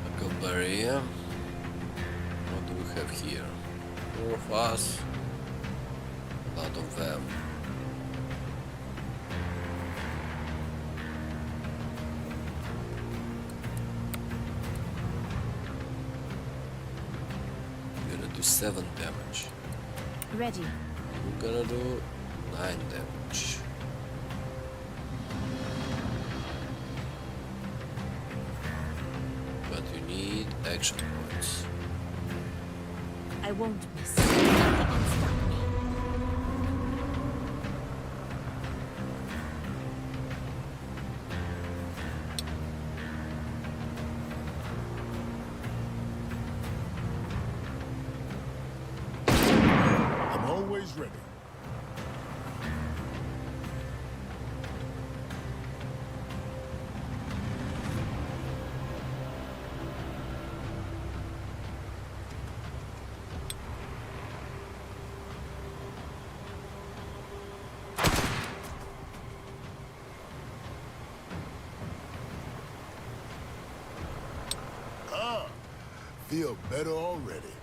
Huckleberry. What do we have here? 4 of us. A lot of them. We're gonna do 7 damage. Ready. We're gonna do 9 damage. But you need action points. I won't miss. Nothing can stop me. I'm always ready. Feel better already.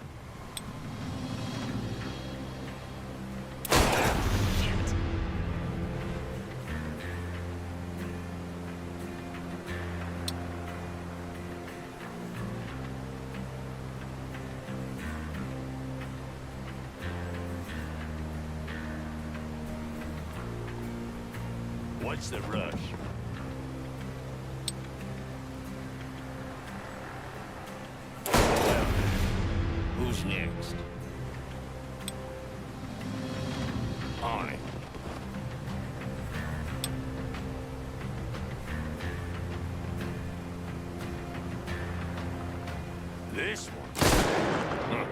What's the rush? Well, who's next? On it. This one. Huh.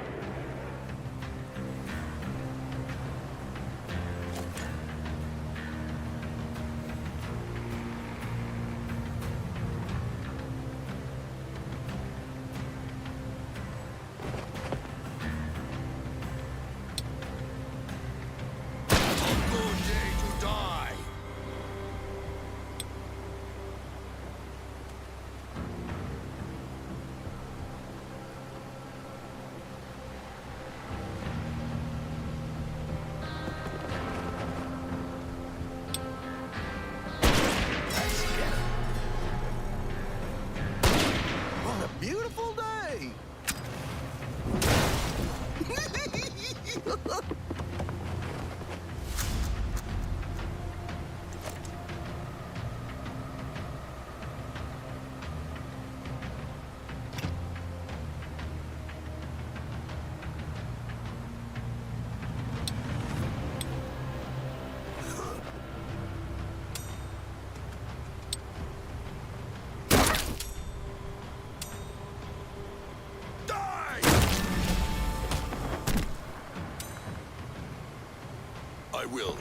I will.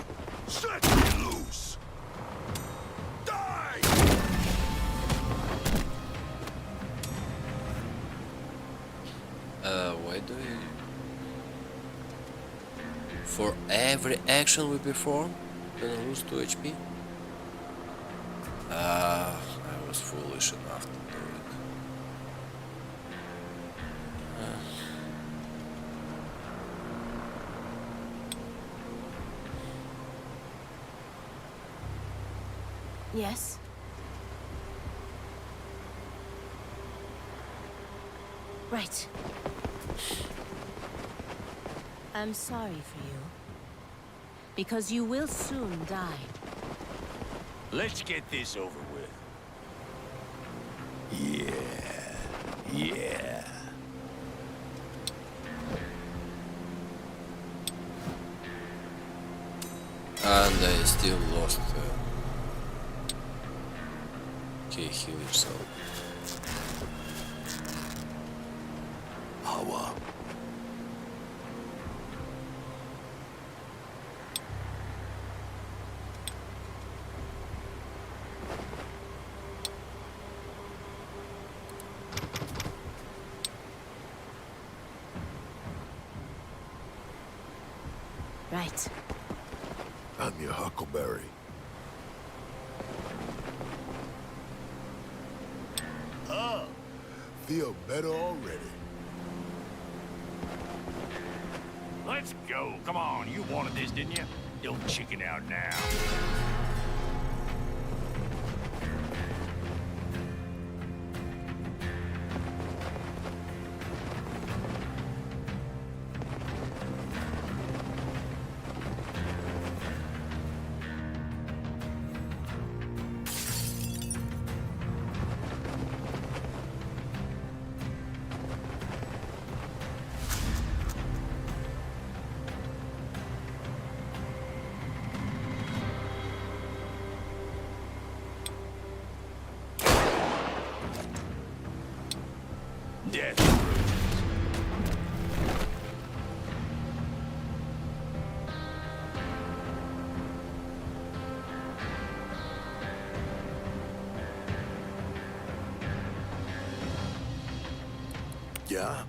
Set me loose! Die! Why do we... For every action we perform, gonna lose 2 HP? I was foolish enough to do it. Yes? Right. I'm sorry for you. Because you will soon die. Let's get this over with. Yeah. And I still lost okay, heal yourself. Hawa. Right. I'm your Huckleberry. Ah, feel better already. Let's go. Come on, you wanted this, didn't you? Don't chicken out now. Death approaches. Yeah?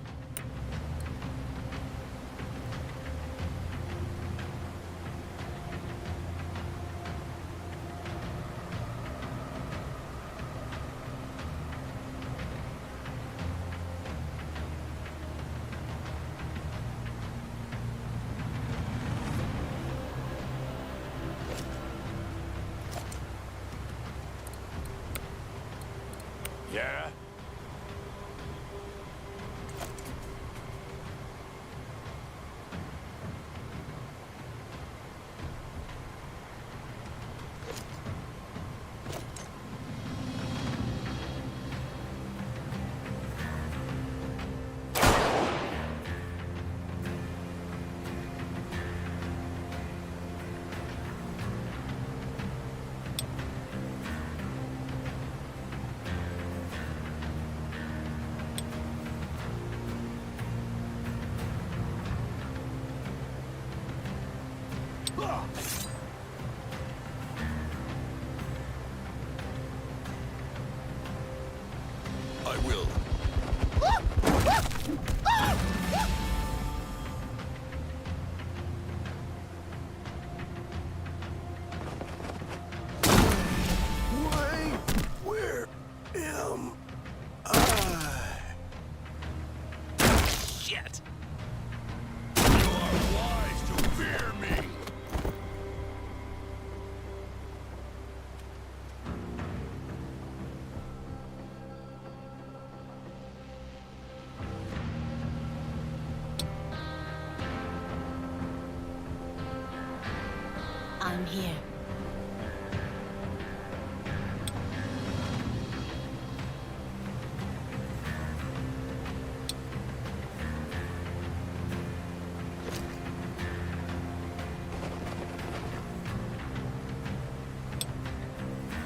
Yeah? I will. Wait, where am I? Shit! You are wise to fear me. I'm here.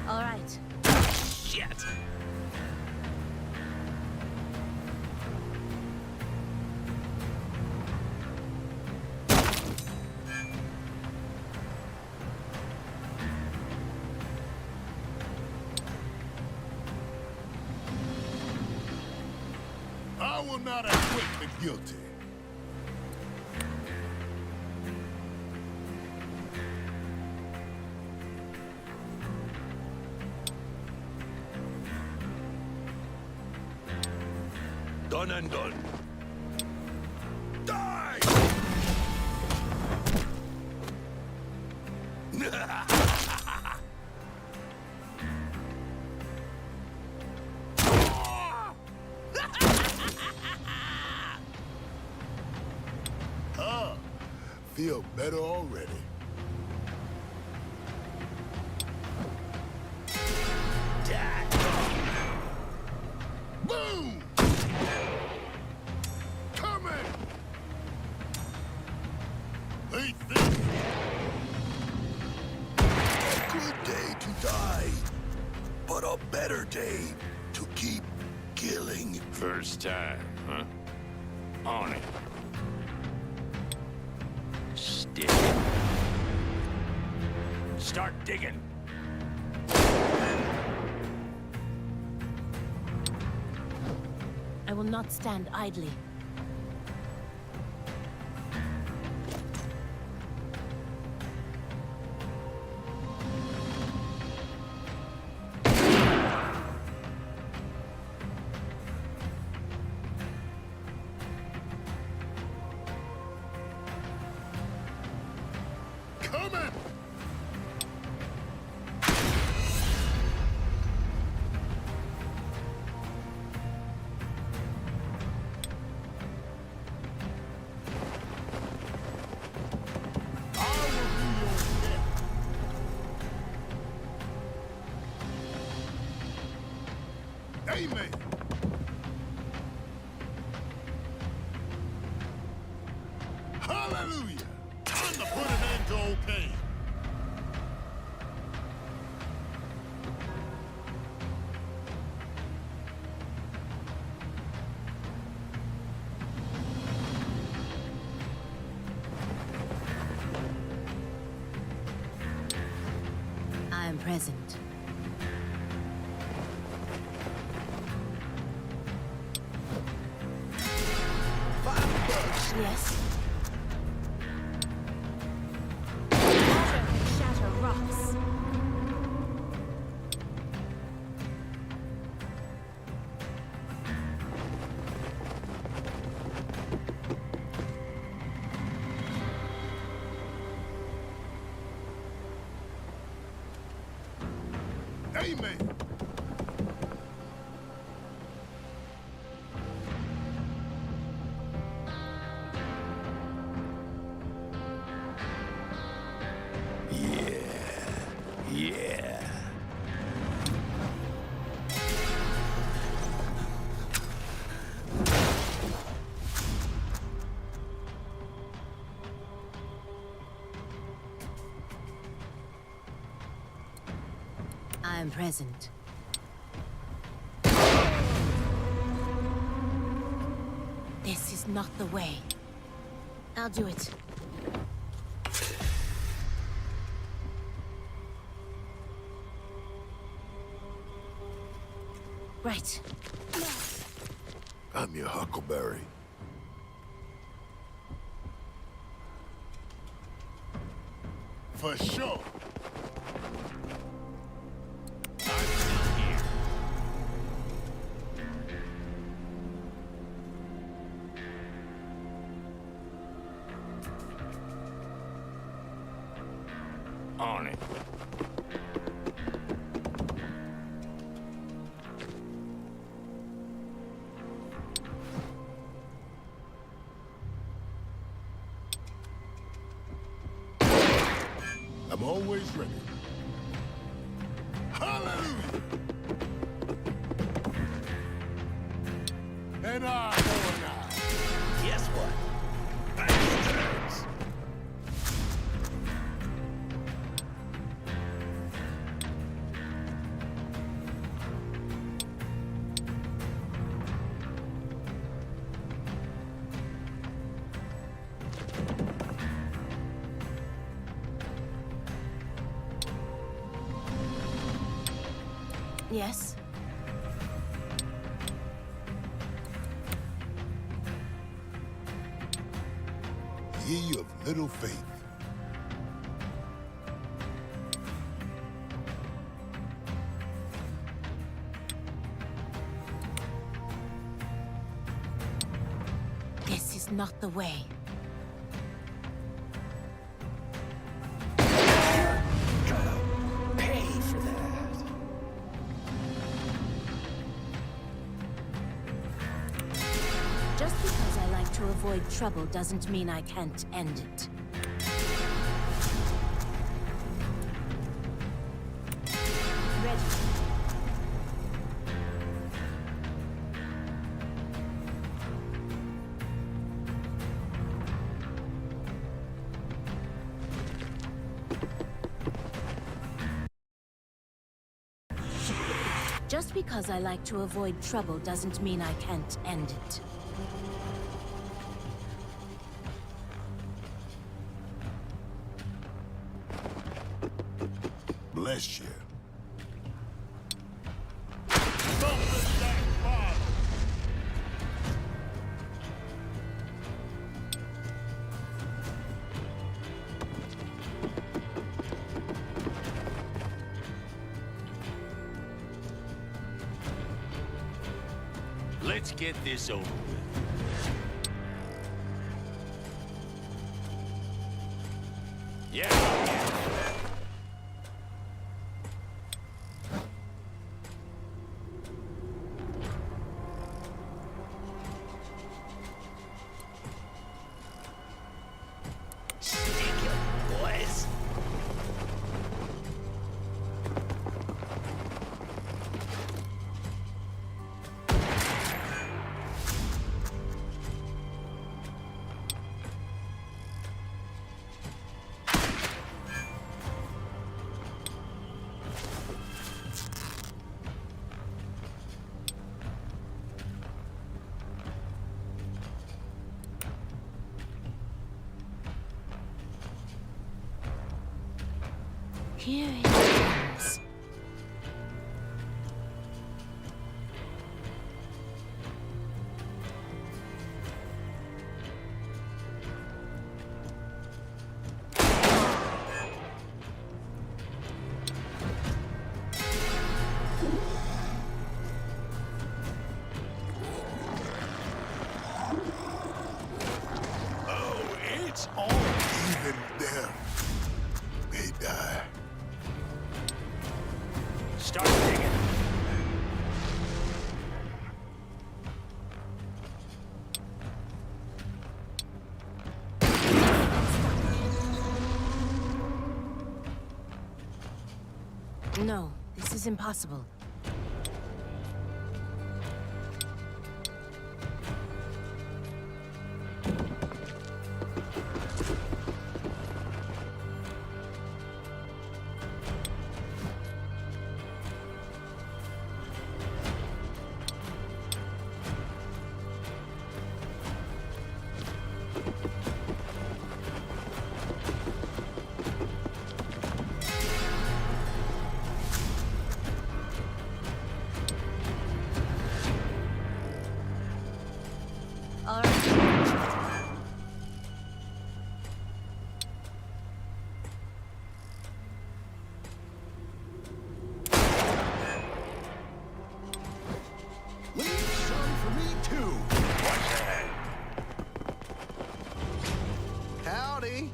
All right. Shit! will not acquit the guilty. Done and done. Die! Feel better already. Boom! Coming! Eat this! A good day to die, but a better day to keep killing. First time, huh? On it. Stick. Start digging. I will not stand idly. Coming! Amen. Hallelujah. Time to put an end to old pain. I am present. Yes. Shatter rocks. Amen. Yeah. I am present. This is not the way. I'll do it. Right. I'm your Huckleberry. For sure. On it. I'm always ready. Hallelujah! And I know an eye. Guess what? Bastards! Yes. ye of little faith. This is not the way. Pay for that. Just because I like to avoid trouble doesn't mean I can't end it. Ready. Just because I like to avoid trouble doesn't mean I can't end it. Bless you. Let's get this over with. Yeah. Stick it, boys. Here it comes. Oh, it's on. Even them, they die. Start digging. No, this is impossible. All right. Leave some for me, too. What's that? Howdy.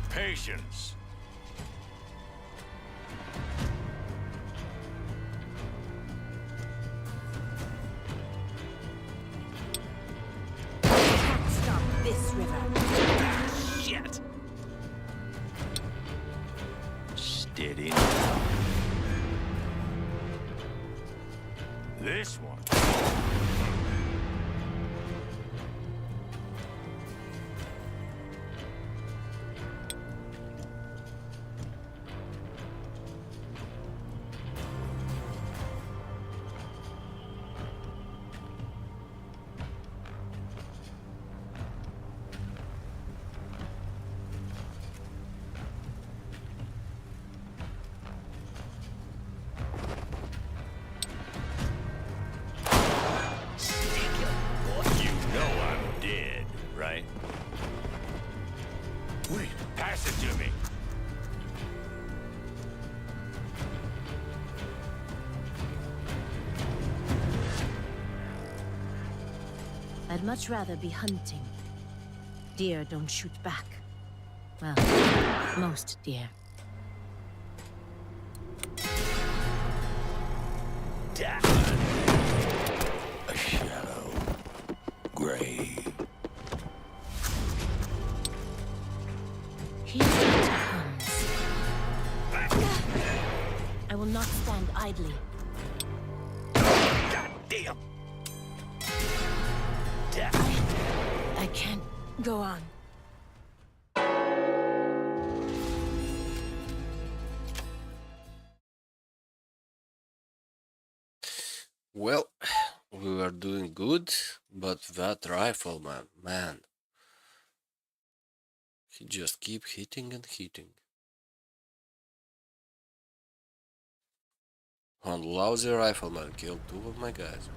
Patience. Can't stop this river. Shit. Steady now. This one. Pass it to me. I'd much rather be hunting. Deer don't shoot back. Well, most deer. A shadow. Gray. Here it comes. I will not stand idly. Damn. I can't go on. Well, we were doing good, but that rifleman, man, he just keep hitting and hitting. One lousy rifleman killed 2 of my guys.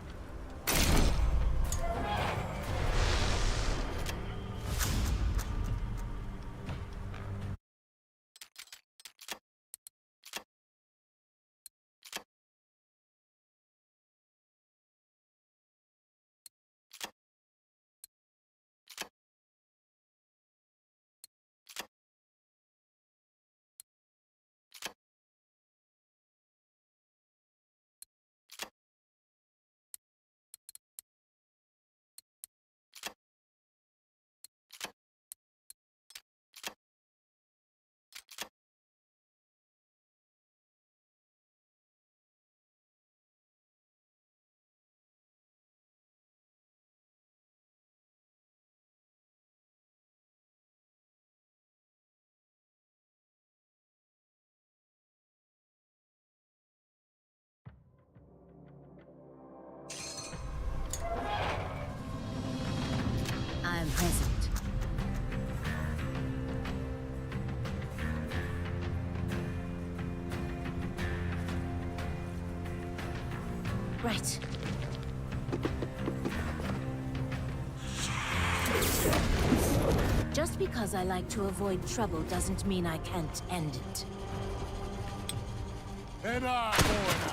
I'm present. Right. Just because I like to avoid trouble doesn't mean I can't end it. And I, boy,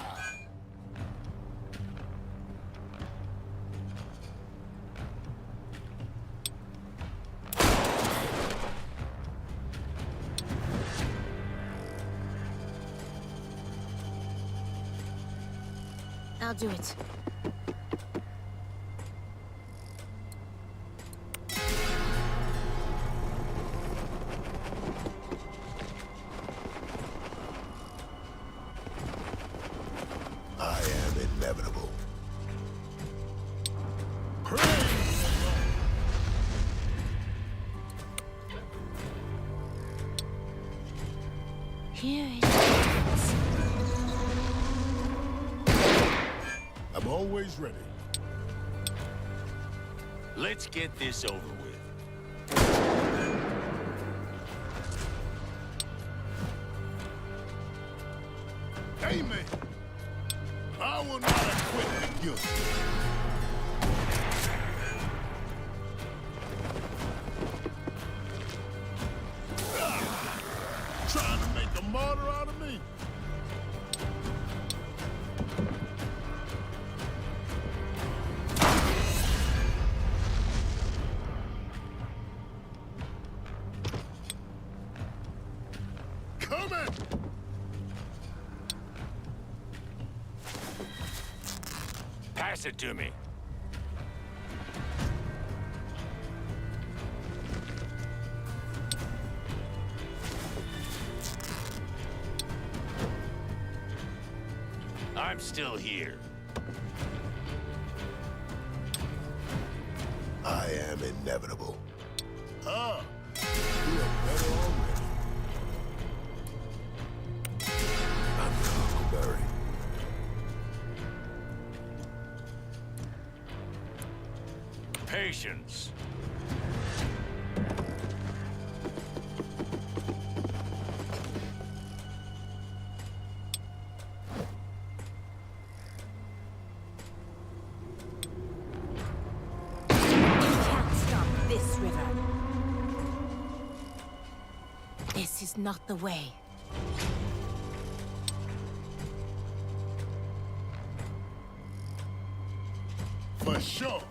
I'll do it. I am inevitable. Here it is. I'm always ready. Let's get this over with. Amen. I will not acquit the guilty. Trying to make a martyr out of me. Coming! Pass it to me. I'm still here. I am inevitable. Ah, you are better already. I'm your Huckleberry. Patience. You can't stop this river. is not the way. For sure.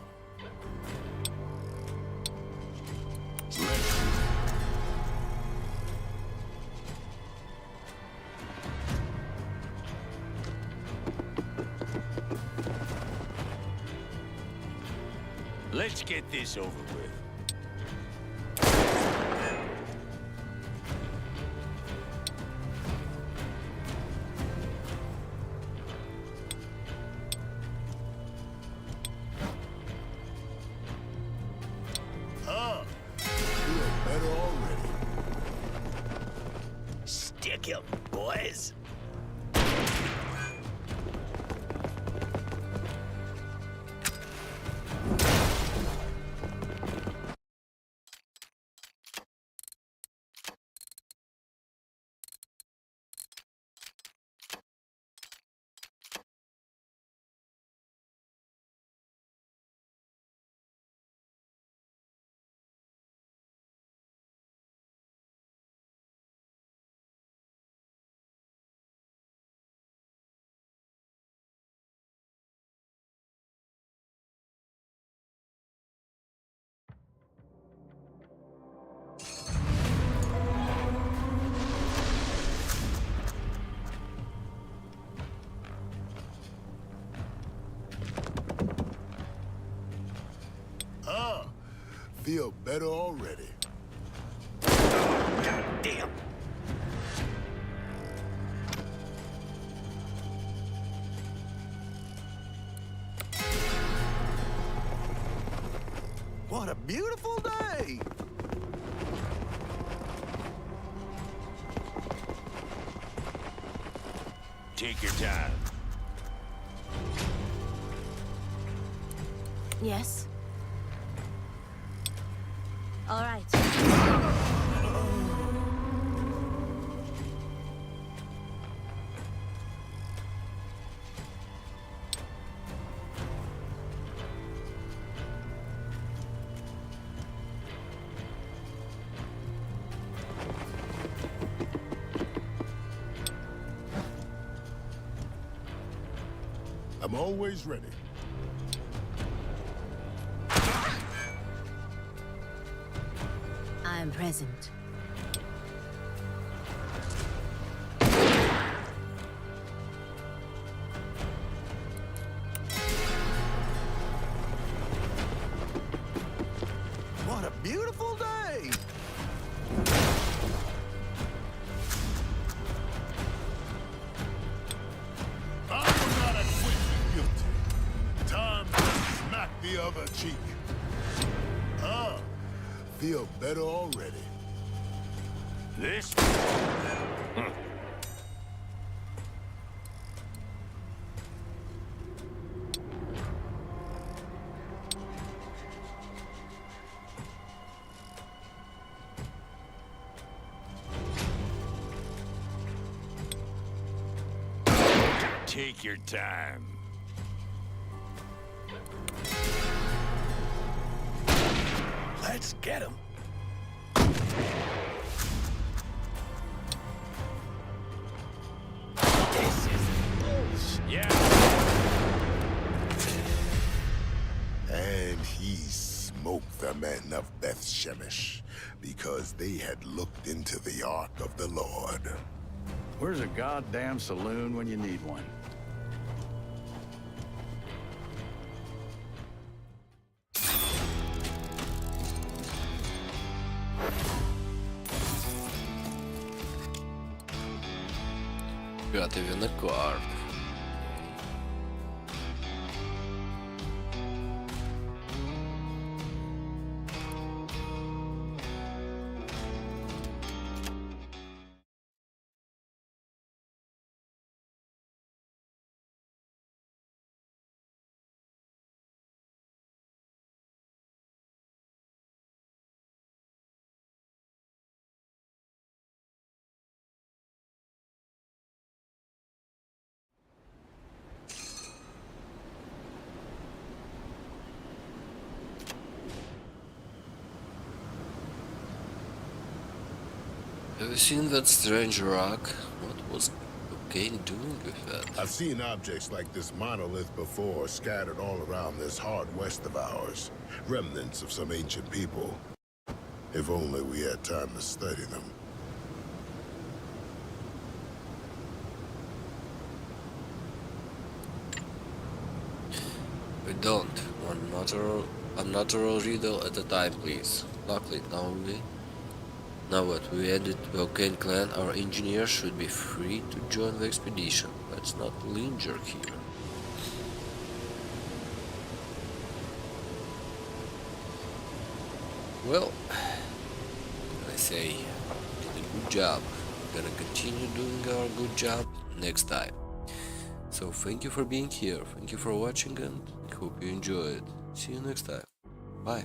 Let's get this over with. Ah, feel better already. Stick 'em, boys. Ah, feel better already. Damn. What a beautiful day! Take your time. Yes? All right. I'm always ready. I am present. What a beautiful day! I will not acquit the guilty. Time to smack the other cheek. Ah, feel better already. This? Take your time. Let's get 'em. This is bullshit. Yeah. And he smoked the men of Beth Shemesh because they had looked into the Ark of the Lord. Where's a goddamn saloon when you need one? Got even a card. Have you seen that strange rock? What was Kane doing with that? I've seen objects like this monolith before, scattered all around this hard west of ours. Remnants of some ancient people. If only we had time to study them. We don't. One unnatural riddle at a time, please. Luckily, now that we ended Vulcan Clan, our engineers should be free to join the expedition. Let's not linger here. Well, I say, did a good job. We're gonna continue doing our good job next time. So thank you for being here, thank you for watching, and hope you enjoyed. See you next time. Bye.